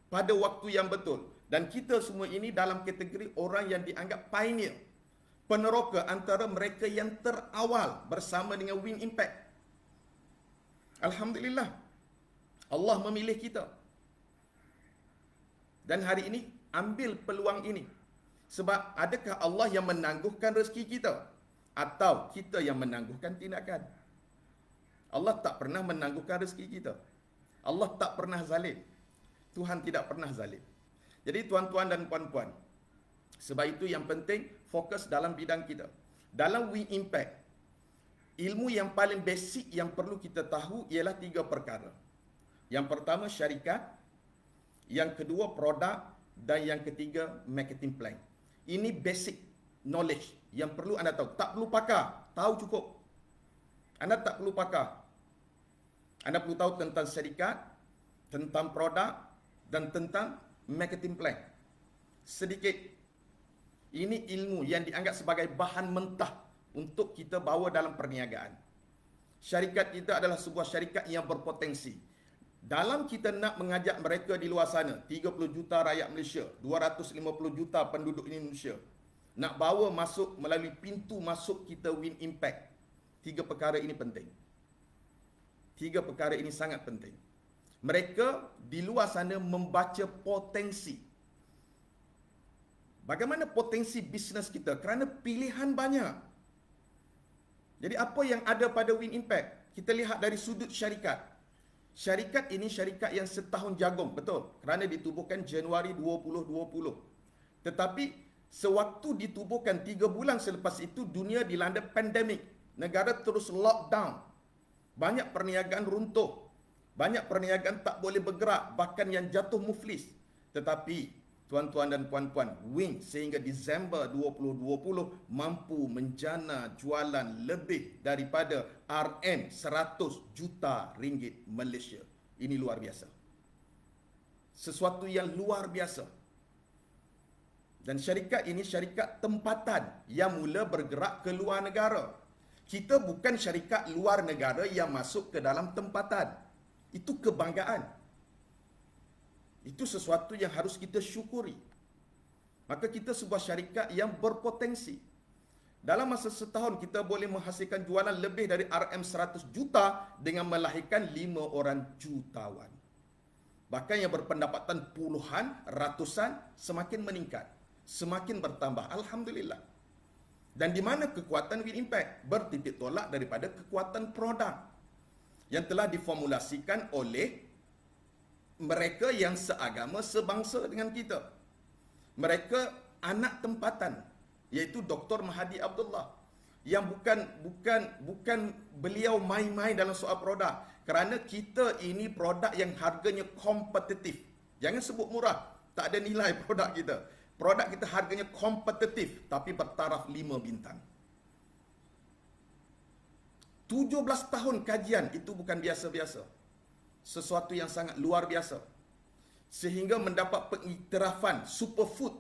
Pada waktu yang betul. Dan kita semua ini dalam kategori orang yang dianggap pioneer. Peneroka antara mereka yang terawal bersama dengan Win Impact. Alhamdulillah. Allah memilih kita. Dan hari ini, ambil peluang ini. Sebab adakah Allah yang menangguhkan rezeki kita? Atau kita yang menangguhkan tindakan? Allah tak pernah menangguhkan rezeki kita. Allah tak pernah zalim. Tuhan tidak pernah zalim. Jadi tuan-tuan dan puan-puan, sebab itu yang penting fokus dalam bidang kita. Dalam We Impact, ilmu yang paling basic yang perlu kita tahu ialah 3 perkara. Yang pertama syarikat, yang kedua produk dan yang ketiga marketing plan. Ini basic knowledge yang perlu anda tahu. Tak perlu pakar, tahu cukup. Anda tak perlu pakar. Anda perlu tahu tentang syarikat, tentang produk dan tentang marketing plan. Sedikit. Ini ilmu yang dianggap sebagai bahan mentah untuk kita bawa dalam perniagaan. Syarikat kita adalah sebuah syarikat yang berpotensi. Dalam kita nak mengajak mereka di luar sana, 30 juta rakyat Malaysia, 250 juta penduduk Indonesia, nak bawa masuk melalui pintu masuk kita Win Impact. 3 perkara ini penting. 3 perkara ini sangat penting. Mereka di luar sana membaca potensi. Bagaimana potensi bisnes kita? Kerana pilihan banyak. Jadi apa yang ada pada Win Impact? Kita lihat dari sudut syarikat. Syarikat ini syarikat yang setahun jagung, betul. Kerana ditubuhkan Januari 2020. Tetapi sewaktu ditubuhkan 3 bulan selepas itu, dunia dilanda pandemik. Negara terus lockdown. Banyak perniagaan runtuh. Banyak perniagaan tak boleh bergerak, bahkan yang jatuh muflis. Tetapi, tuan-tuan dan puan-puan, Wing sehingga Disember 2020 mampu menjana jualan lebih daripada RM100 juta ringgit Malaysia. Ini luar biasa. Sesuatu yang luar biasa. Dan syarikat ini syarikat tempatan yang mula bergerak ke luar negara. Kita bukan syarikat luar negara yang masuk ke dalam tempatan. Itu kebanggaan. Itu sesuatu yang harus kita syukuri. Maka kita sebuah syarikat yang berpotensi. Dalam masa setahun kita boleh menghasilkan jualan lebih dari RM100 juta dengan melahirkan 5 orang jutawan. Bahkan yang berpendapatan puluhan, ratusan semakin meningkat. Semakin bertambah. Alhamdulillah. Dan di mana kekuatan Win Impact? Bertitik tolak daripada kekuatan produk yang telah diformulasikan oleh mereka yang seagama, sebangsa dengan kita. Mereka anak tempatan, iaitu Dr. Mahathir Abdullah, yang bukan beliau main-main dalam soal produk. Kerana kita ini produk yang harganya kompetitif. Jangan sebut murah, tak ada nilai produk kita. Produk kita harganya kompetitif, tapi bertaraf 5 bintang. 17 tahun kajian itu bukan biasa-biasa. Sesuatu yang sangat luar biasa. Sehingga mendapat pengiktirafan superfood.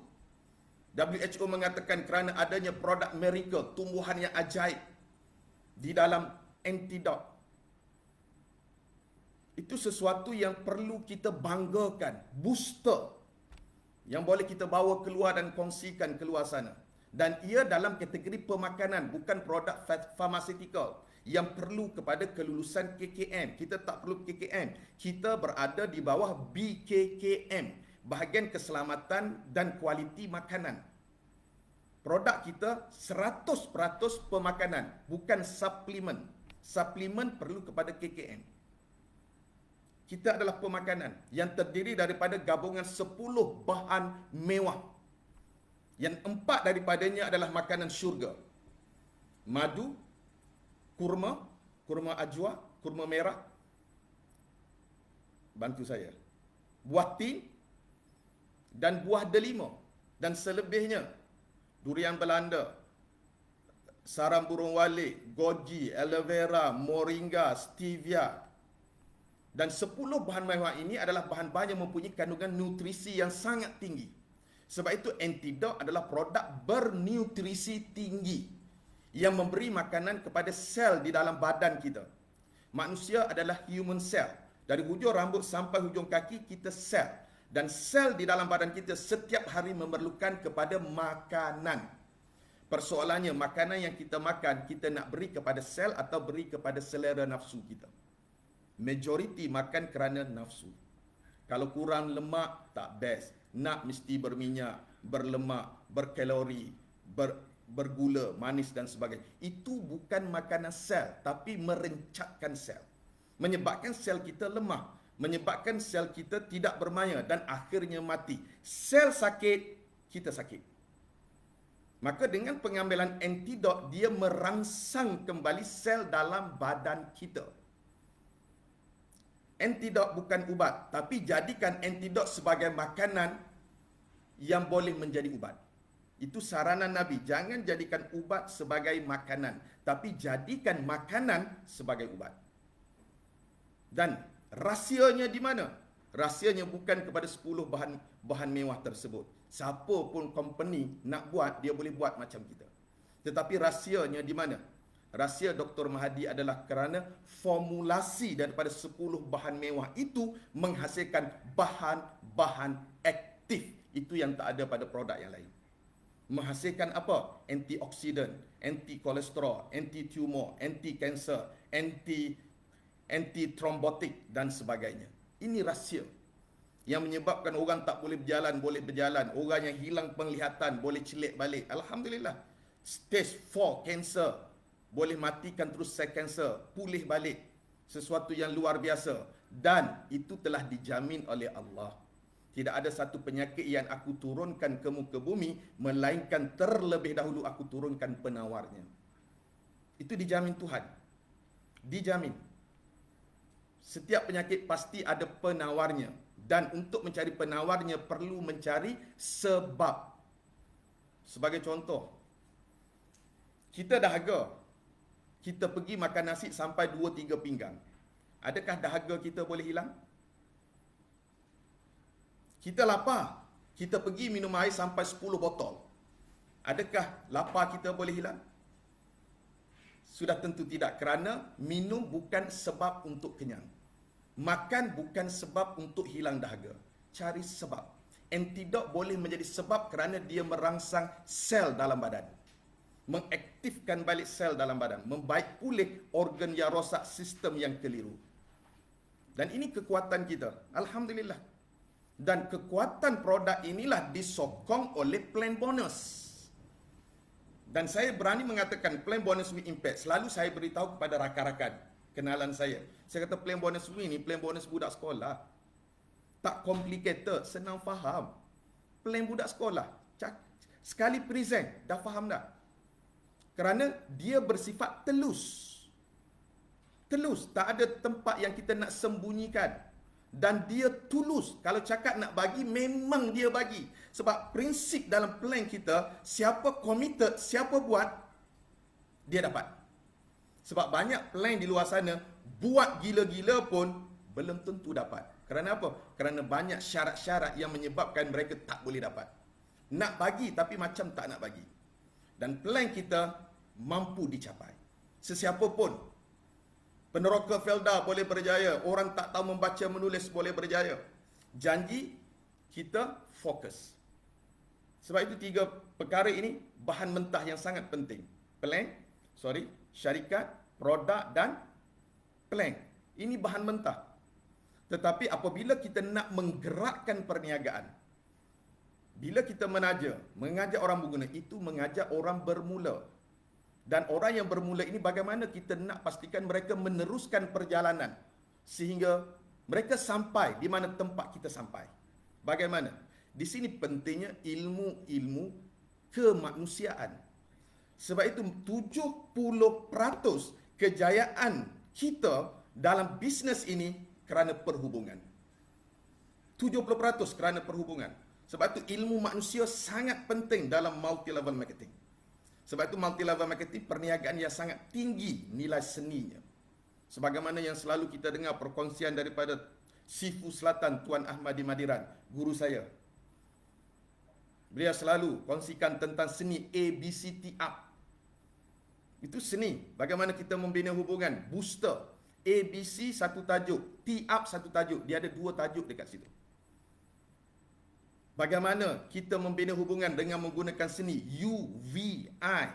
WHO mengatakan kerana adanya produk miracle, tumbuhan yang ajaib di dalam antidot. Itu sesuatu yang perlu kita banggakan. Booster yang boleh kita bawa keluar dan kongsikan keluar sana. Dan ia dalam kategori pemakanan, bukan produk pharmaceutical yang perlu kepada kelulusan KKM. Kita tak perlu KKM. Kita berada di bawah BKKM, bahagian keselamatan dan kualiti makanan. Produk kita 100% pemakanan, bukan suplemen. Suplemen perlu kepada KKM. Kita adalah pemakanan yang terdiri daripada gabungan 10 bahan mewah. Yang 4 daripadanya adalah makanan syurga. Madu, kurma ajwa, kurma merah. Bantu saya. Buah tin dan buah delima. Dan selebihnya, durian Belanda, sarang burung walik, goji, aloe vera, moringa, stevia. Dan 10 bahan mewah ini adalah bahan-bahan yang mempunyai kandungan nutrisi yang sangat tinggi. Sebab itu antidot adalah produk bernutrisi tinggi yang memberi makanan kepada sel di dalam badan kita. Manusia adalah human cell. Dari hujung rambut sampai hujung kaki kita sel. Dan sel di dalam badan kita setiap hari memerlukan kepada makanan. Persoalannya, makanan yang kita makan, kita nak beri kepada sel atau beri kepada selera nafsu kita. Majoriti makan kerana nafsu. Kalau kurang lemak, tak best. Nak mesti berminyak, berlemak, berkalori, bergula, manis dan sebagainya. Itu bukan makanan sel, tapi merencatkan sel. Menyebabkan sel kita lemah. Menyebabkan sel kita tidak bermaya dan akhirnya mati. Sel sakit, kita sakit. Maka dengan pengambilan antidot, dia merangsang kembali sel dalam badan kita. Antidot bukan ubat, tapi jadikan antidot sebagai makanan yang boleh menjadi ubat. Itu saranan Nabi. Jangan jadikan ubat sebagai makanan, tapi jadikan makanan sebagai ubat. Dan rahsianya di mana? Rahsianya bukan kepada 10 bahan mewah tersebut. Siapa pun company nak buat, dia boleh buat macam kita. Tetapi rahsianya di mana? Rahsia Dr. Mahathir adalah kerana formulasi daripada 10 bahan mewah itu menghasilkan bahan-bahan aktif. Itu yang tak ada pada produk yang lain. Menghasilkan apa? Antioksidan, anti-kolesterol, anti-tumor, anti-kanser, anti-trombotik dan sebagainya. Ini rahsia yang menyebabkan orang tak boleh berjalan, boleh berjalan. Orang yang hilang penglihatan boleh celik balik. Alhamdulillah. Stage 4 kanser boleh matikan terus sel kanser, pulih balik. Sesuatu yang luar biasa. Dan itu telah dijamin oleh Allah. Tidak ada satu penyakit yang aku turunkan ke muka bumi, melainkan terlebih dahulu aku turunkan penawarnya. Itu dijamin Tuhan. Dijamin. Setiap penyakit pasti ada penawarnya. Dan untuk mencari penawarnya perlu mencari sebab. Sebagai contoh, kita dahaga. Kita pergi makan nasi sampai 2-3 pinggang. Adakah dahaga kita boleh hilang? Kita lapar. Kita pergi minum air sampai 10 botol. Adakah lapar kita boleh hilang? Sudah tentu tidak, kerana minum bukan sebab untuk kenyang. Makan bukan sebab untuk hilang dahaga. Cari sebab. Antidot boleh menjadi sebab kerana dia merangsang sel dalam badan. Mengaktifkan balik sel dalam badan. Membaik pulih organ yang rosak, sistem yang keliru. Dan ini kekuatan kita. Alhamdulillah. Dan kekuatan produk inilah disokong oleh plan bonus. Dan saya berani mengatakan plan bonus with impact. Selalu saya beritahu kepada rakan-rakan kenalan saya. Saya kata plan bonus with ni plan bonus budak sekolah. Tak complicated, senang faham. Plan budak sekolah. Sekali present, dah faham dah. Kerana dia bersifat telus. Telus, tak ada tempat yang kita nak sembunyikan. Dan dia tulus. Kalau cakap nak bagi, memang dia bagi. Sebab prinsip dalam plan kita, siapa committed, siapa buat, dia dapat. Sebab banyak plan di luar sana, buat gila-gila pun, belum tentu dapat. Kerana apa? Kerana banyak syarat-syarat yang menyebabkan mereka tak boleh dapat. Nak bagi, tapi macam tak nak bagi. Dan plan kita mampu dicapai. Sesiapa pun. Peneroka Felda boleh berjaya. Orang tak tahu membaca menulis boleh berjaya. Janji, kita fokus. Sebab itu 3 perkara ini bahan mentah yang sangat penting. Syarikat, produk dan plan. Ini bahan mentah. Tetapi apabila kita nak menggerakkan perniagaan, bila kita mengajak orang berguna, itu mengajak orang bermula. Dan orang yang bermula ini bagaimana kita nak pastikan mereka meneruskan perjalanan sehingga mereka sampai di mana tempat kita sampai. Bagaimana? Di sini pentingnya ilmu kemanusiaan. Sebab itu 70% kejayaan kita dalam bisnes ini kerana perhubungan. 70% kerana perhubungan. Sebab itu ilmu manusia sangat penting dalam multi-level marketing. Sebab itu multi-level marketing perniagaan yang sangat tinggi nilai seninya. Sebagaimana yang selalu kita dengar perkongsian daripada Sifu Selatan Tuan Ahmadi Madiran, guru saya. Beliau selalu kongsikan tentang seni ABCT up. Itu seni. Bagaimana kita membina hubungan. Booster. ABC satu tajuk. T up satu tajuk. Dia ada 2 tajuk dekat situ. Bagaimana kita membina hubungan dengan menggunakan seni UVI.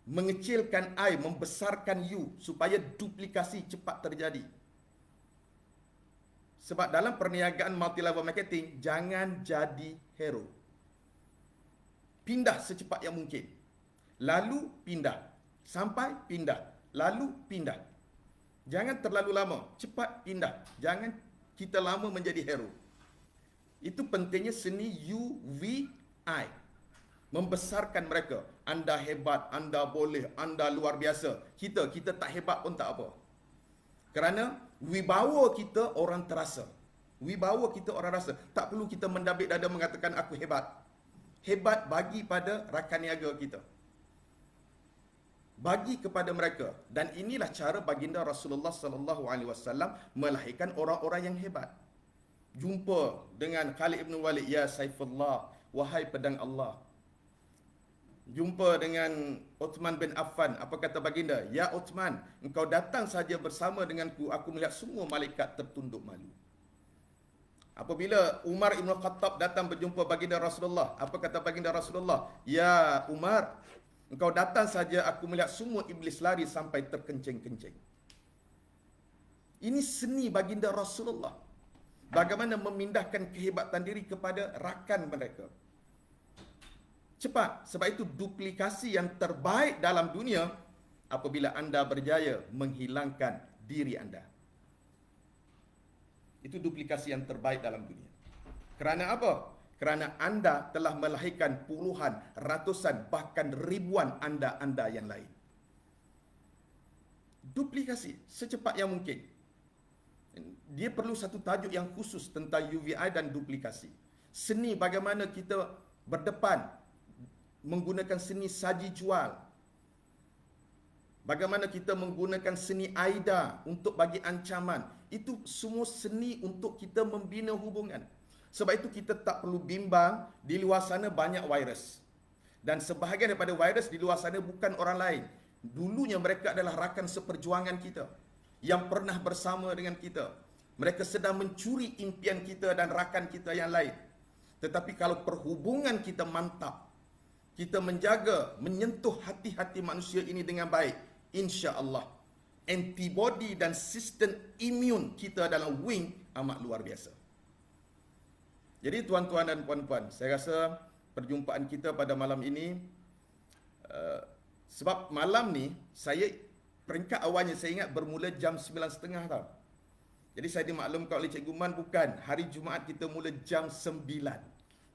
Mengecilkan I, membesarkan U supaya duplikasi cepat terjadi. Sebab dalam perniagaan multi-level marketing, jangan jadi hero. Pindah secepat yang mungkin. Lalu pindah. Sampai pindah. Lalu pindah. Jangan terlalu lama. Cepat pindah. Jangan kita lama menjadi hero. Itu pentingnya seni UVI. Membesarkan mereka. Anda hebat, anda boleh, anda luar biasa. Kita tak hebat pun tak apa. Kerana wibawa kita orang terasa. Wibawa kita orang rasa. Tak perlu kita mendabik dada mengatakan aku hebat. Hebat bagi pada rakan niaga kita. Bagi kepada mereka. Dan inilah cara baginda Rasulullah SAW melahirkan orang-orang yang hebat. Jumpa dengan Khalid ibn Walid, ya Saifullah, wahai pedang Allah. Jumpa dengan Uthman bin Affan, apa kata baginda? Ya Uthman, engkau datang saja bersama denganku, aku melihat semua malaikat tertunduk malu. Apabila Umar ibn Khattab datang berjumpa baginda Rasulullah, apa kata baginda Rasulullah? Ya Umar, engkau datang saja, aku melihat semua iblis lari sampai terkencing-kencing. Ini seni baginda Rasulullah. Bagaimana memindahkan kehebatan diri kepada rakan mereka. Cepat. Sebab itu duplikasi yang terbaik dalam dunia apabila anda berjaya menghilangkan diri anda. Itu duplikasi yang terbaik dalam dunia. Kerana apa? Kerana anda telah melahirkan puluhan, ratusan, bahkan ribuan anda-anda yang lain. Duplikasi secepat yang mungkin. Dia perlu satu tajuk yang khusus tentang UVI dan duplikasi. Seni bagaimana kita berdepan menggunakan seni saji jual. Bagaimana kita menggunakan seni AIDA untuk bagi ancaman. Itu semua seni untuk kita membina hubungan. Sebab itu kita tak perlu bimbang, di luar sana banyak virus. Dan sebahagian daripada virus di luar sana bukan orang lain. Dulunya mereka adalah rakan seperjuangan kita yang pernah bersama dengan kita. Mereka sedang mencuri impian kita dan rakan kita yang lain. Tetapi kalau perhubungan kita mantap, kita menjaga, menyentuh hati-hati manusia ini dengan baik, insya-Allah antibody dan sistem imun kita dalam wing amat luar biasa. Jadi tuan-tuan dan puan-puan, saya rasa perjumpaan kita pada malam ini, sebab malam ni saya peringkat awalnya saya ingat bermula jam 9.30 tau. Jadi saya dimaklumkan oleh Cikgu Man, bukan, hari Jumaat kita mula jam 9.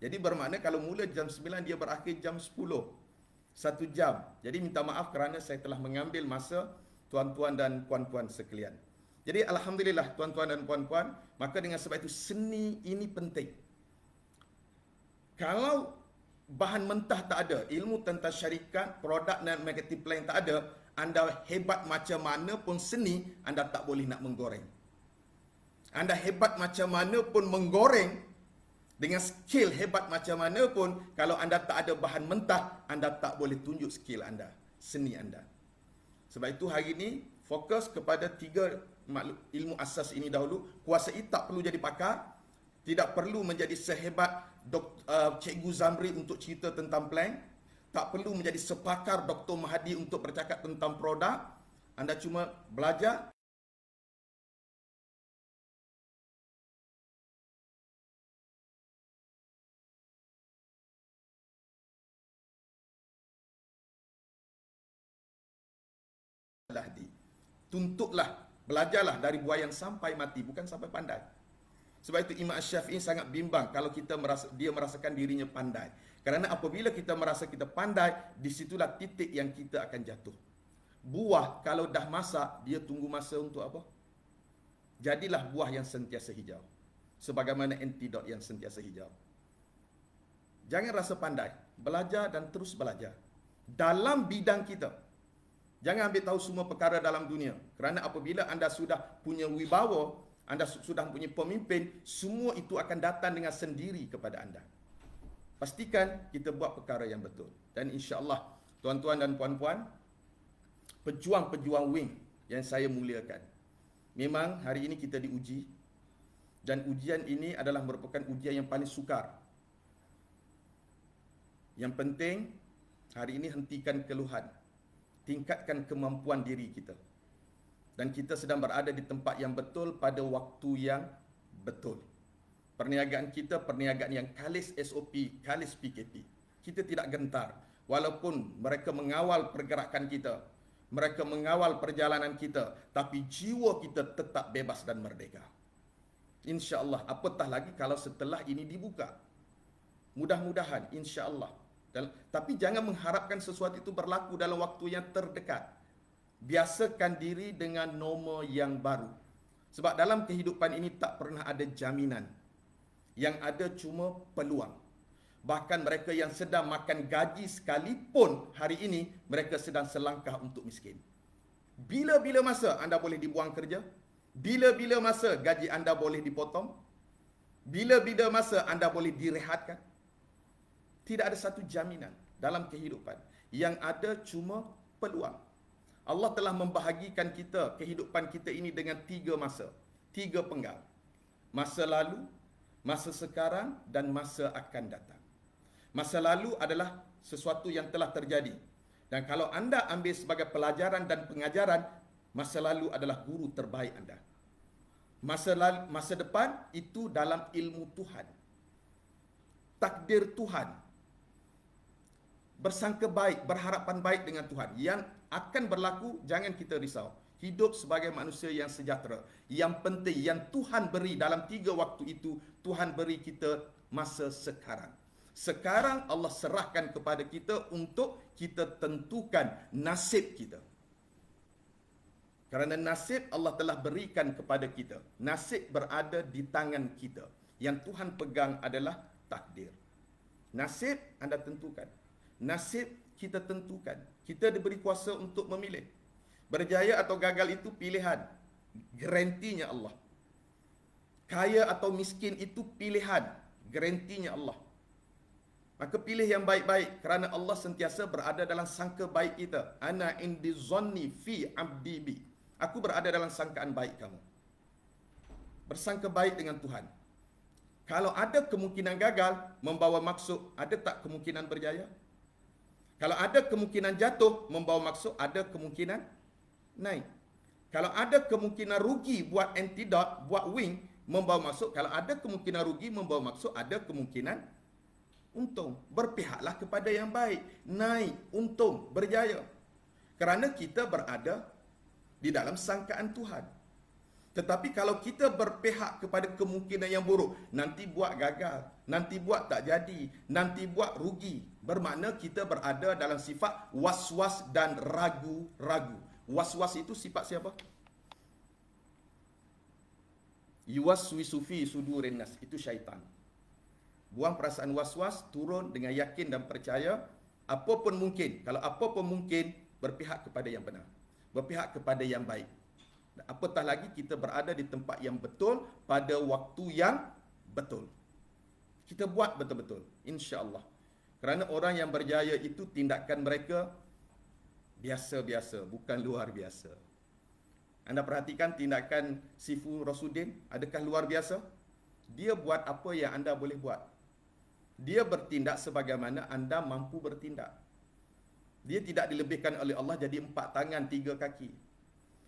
Jadi bermakna kalau mula jam 9 dia berakhir jam 10. 1 jam. Jadi minta maaf kerana saya telah mengambil masa tuan-tuan dan puan-puan sekalian. Jadi alhamdulillah tuan-tuan dan puan-puan, maka dengan sebab itu seni ini penting. Kalau bahan mentah tak ada, ilmu tentang syarikat, produk dan marketing plan tak ada, anda hebat macam mana pun seni, anda tak boleh nak menggoreng. Anda hebat macam mana pun menggoreng, dengan skill hebat macam mana pun, kalau anda tak ada bahan mentah, anda tak boleh tunjuk skill anda, seni anda. Sebab itu hari ini fokus kepada 3 ilmu asas ini dahulu. Kuasai, tak perlu jadi pakar, tidak perlu menjadi sehebat Cikgu Zamri untuk cerita tentang plan, tak perlu menjadi sepakar Dr. Mahdi untuk bercakap tentang produk. Anda cuma belajar tuntutlah, belajarlah dari buaian sampai mati, bukan sampai pandai. Sebab itu Imam Syafi'i sangat bimbang kalau kita dia merasakan dirinya pandai. Kerana apabila kita merasa kita pandai, disitulah titik yang kita akan jatuh. Buah kalau dah masak, dia tunggu masa untuk apa? Jadilah buah yang sentiasa hijau. Sebagaimana antidot yang sentiasa hijau. Jangan rasa pandai, belajar dan terus belajar. Dalam bidang kita, jangan ambil tahu semua perkara dalam dunia. Kerana apabila anda sudah punya wibawa, anda sudah punya pemimpin, semua itu akan datang dengan sendiri kepada anda. Pastikan kita buat perkara yang betul. Dan insya-Allah, tuan-tuan dan puan-puan, pejuang-pejuang wing yang saya muliakan, memang hari ini kita diuji. Dan ujian ini adalah merupakan ujian yang paling sukar. Yang penting, hari ini hentikan keluhan. Tingkatkan kemampuan diri kita. Dan kita sedang berada di tempat yang betul pada waktu yang betul. Perniagaan kita, perniagaan yang kalis SOP, kalis PKP. Kita tidak gentar. Walaupun mereka mengawal pergerakan kita, mereka mengawal perjalanan kita, tapi jiwa kita tetap bebas dan merdeka. InsyaAllah, apatah lagi kalau setelah ini dibuka. Mudah-mudahan, insyaAllah. Tapi jangan mengharapkan sesuatu itu berlaku dalam waktu yang terdekat. Biasakan diri dengan norma yang baru. Sebab dalam kehidupan ini tak pernah ada jaminan. Yang ada cuma peluang. Bahkan mereka yang sedang makan gaji sekalipun hari ini, mereka sedang selangkah untuk miskin. Bila-bila masa anda boleh dibuang kerja? Bila-bila masa gaji anda boleh dipotong? Bila-bila masa anda boleh direhatkan? Tidak ada satu jaminan dalam kehidupan. Yang ada cuma peluang. Allah telah membahagikan kita, kehidupan kita ini dengan 3 masa. 3 penggal. Masa lalu, masa sekarang dan masa akan datang. Masa lalu adalah sesuatu yang telah terjadi. Dan kalau anda ambil sebagai pelajaran dan pengajaran, masa lalu adalah guru terbaik anda. Masa depan itu dalam ilmu Tuhan. Takdir Tuhan. Bersangka baik, berharapan baik dengan Tuhan. Yang akan berlaku, jangan kita risau. Hidup sebagai manusia yang sejahtera. Yang penting, yang Tuhan beri dalam 3 waktu itu, Tuhan beri kita masa sekarang. Sekarang Allah serahkan kepada kita untuk kita tentukan nasib kita. Kerana nasib Allah telah berikan kepada kita. Nasib berada di tangan kita. Yang Tuhan pegang adalah takdir. Nasib anda tentukan. Nasib kita tentukan. Kita diberi kuasa untuk memilih. Berjaya atau gagal itu pilihan. Garantinya Allah. Kaya atau miskin itu pilihan. Garantinya Allah. Maka pilih yang baik-baik kerana Allah sentiasa berada dalam sangka baik kita. Ana indi zanni fi abdi bi. Aku berada dalam sangkaan baik kamu. Bersangka baik dengan Tuhan. Kalau ada kemungkinan gagal, membawa maksud, ada tak kemungkinan berjaya? Kalau ada kemungkinan jatuh, membawa maksud, ada kemungkinan naik. Kalau ada kemungkinan rugi, buat antidot, buat wing, membawa maksud. Kalau ada kemungkinan rugi, membawa maksud, ada kemungkinan untung. Berpihaklah kepada yang baik. Naik, untung, berjaya. Kerana kita berada di dalam sangkaan Tuhan. Tetapi kalau kita berpihak kepada kemungkinan yang buruk, nanti buat gagal, nanti buat tak jadi, nanti buat rugi, bermakna kita berada dalam sifat was-was dan ragu-ragu. Was-was itu sifat siapa? Yuwaswisu fi sudurin nas, itu syaitan. Buang perasaan was-was, turun dengan yakin dan percaya, apa pun mungkin. Kalau apa pun mungkin, berpihak kepada yang benar. Berpihak kepada yang baik. Apatah lagi kita berada di tempat yang betul pada waktu yang betul. Kita buat betul-betul, insya-Allah. Kerana orang yang berjaya itu tindakan mereka biasa-biasa, bukan luar biasa. Anda perhatikan tindakan Sifu Rosudin, adakah luar biasa? Dia buat apa yang anda boleh buat. Dia bertindak sebagaimana anda mampu bertindak. Dia tidak dilebihkan oleh Allah jadi 4 tangan 3 kaki.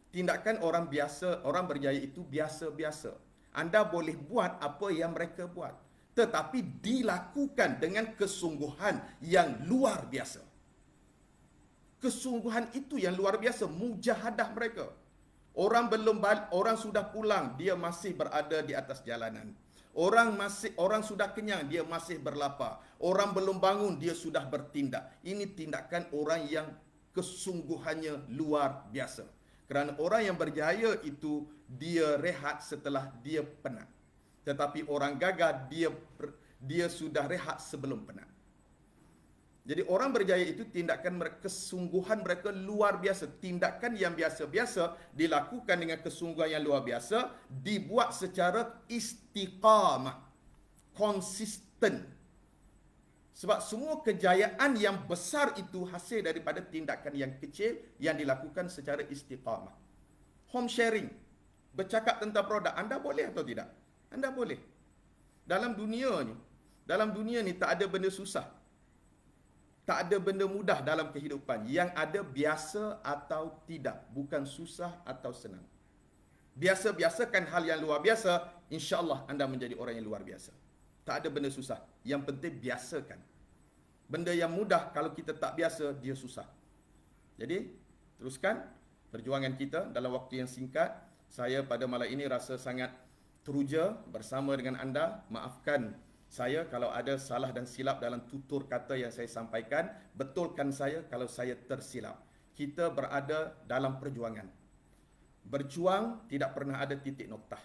Tindakan orang biasa, orang berjaya itu biasa-biasa. Anda boleh buat apa yang mereka buat. Tetapi dilakukan dengan kesungguhan yang luar biasa. Kesungguhan itu yang luar biasa, mujahadah mereka. Orang sudah pulang, dia masih berada di atas jalanan. Orang sudah kenyang, dia masih berlapar. Orang belum bangun, dia sudah bertindak. Ini tindakan orang yang kesungguhannya luar biasa. Kerana orang yang berjaya itu, dia rehat setelah dia penat. Tetapi orang gagal, dia sudah rehat sebelum penat. Jadi orang berjaya itu tindakan mereka, kesungguhan mereka luar biasa. Tindakan yang biasa-biasa dilakukan dengan kesungguhan yang luar biasa, dibuat secara istiqamah, konsisten. Sebab semua kejayaan yang besar itu hasil daripada tindakan yang kecil yang dilakukan secara istiqamah. Home sharing, bercakap tentang produk, anda boleh atau tidak? Anda boleh. Dalam dunia ni tak ada benda susah. Tak ada benda mudah dalam kehidupan. Yang ada biasa atau tidak, bukan susah atau senang. Biasa-biasakan hal yang luar biasa, insya-Allah anda menjadi orang yang luar biasa. Tak ada benda susah. Yang penting biasakan. Benda yang mudah kalau kita tak biasa, dia susah. Jadi, teruskan perjuangan kita dalam waktu yang singkat. Saya pada malam ini rasa sangat teruja bersama dengan anda. Maafkan saya kalau ada salah dan silap dalam tutur kata yang saya sampaikan. Betulkan saya kalau saya tersilap. Kita berada dalam perjuangan. Berjuang tidak pernah ada titik noktah.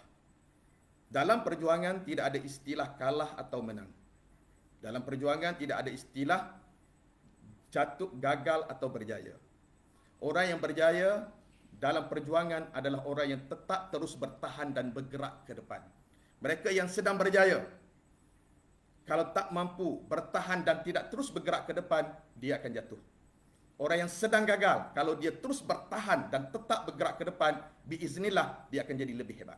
Dalam perjuangan tidak ada istilah kalah atau menang. Dalam perjuangan tidak ada istilah jatuh, gagal atau berjaya. Orang yang berjaya dalam perjuangan adalah orang yang tetap terus bertahan dan bergerak ke depan. Mereka yang sedang berjaya, kalau tak mampu bertahan dan tidak terus bergerak ke depan, dia akan jatuh. Orang yang sedang gagal, kalau dia terus bertahan dan tetap bergerak ke depan, biiznillah dia akan jadi lebih hebat.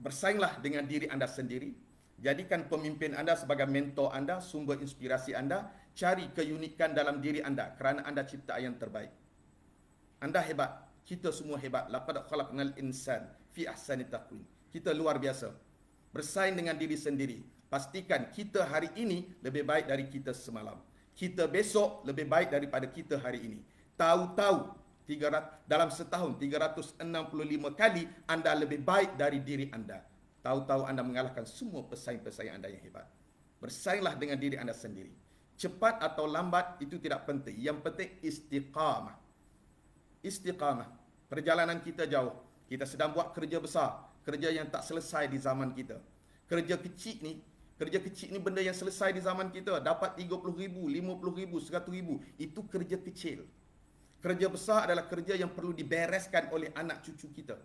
Bersainglah dengan diri anda sendiri. Jadikan pemimpin anda sebagai mentor anda, sumber inspirasi anda. Cari keunikan dalam diri anda kerana anda ciptaan yang terbaik. Anda hebat. Kita semua hebat. Laqad khalaqnal insan fi ahsani taqwim. Kita luar biasa. Bersaing dengan diri sendiri. Pastikan kita hari ini lebih baik dari kita semalam. Kita besok lebih baik daripada kita hari ini. tahu-tahu dalam setahun 365 kali anda lebih baik dari diri anda. Tahu-tahu anda mengalahkan semua pesaing-pesaing anda yang hebat. Bersainglah dengan diri anda sendiri. Cepat atau lambat itu tidak penting. Yang penting istiqamah. Istiqamah. Perjalanan kita jauh. Kita sedang buat kerja besar. Kerja yang tak selesai di zaman kita. Kerja kecil ni benda yang selesai di zaman kita. Dapat 30,000, 50,000, 100,000. Itu kerja kecil. Kerja besar adalah kerja yang perlu dibereskan oleh anak cucu kita.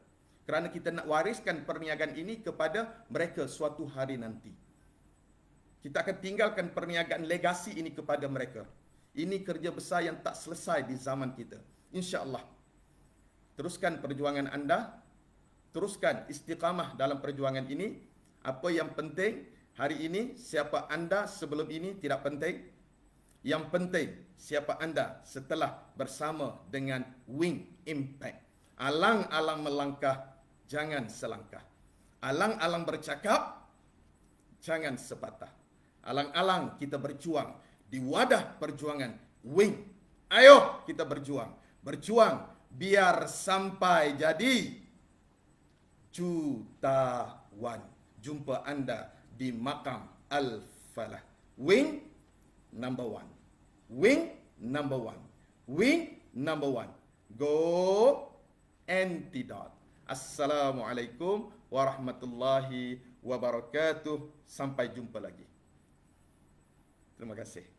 Kerana kita nak wariskan perniagaan ini kepada mereka suatu hari nanti. Kita akan tinggalkan perniagaan legasi ini kepada mereka. Ini kerja besar yang tak selesai di zaman kita. InsyaAllah. Teruskan perjuangan anda. Teruskan istiqamah dalam perjuangan ini. Apa yang penting hari ini, siapa anda sebelum ini tidak penting. Yang penting, siapa anda setelah bersama dengan Wing Impact. Alang-alang melangkah, jangan selangkah. Alang-alang bercakap, jangan sepatah. Alang-alang kita berjuang di wadah perjuangan Wing. Ayo kita berjuang. Berjuang biar sampai jadi jutawan. Jumpa anda di Makam Al-Falah. Wing number 1. Wing number 1. Wing number 1. Go antidote. Assalamualaikum warahmatullahi wabarakatuh. Sampai jumpa lagi. Terima kasih.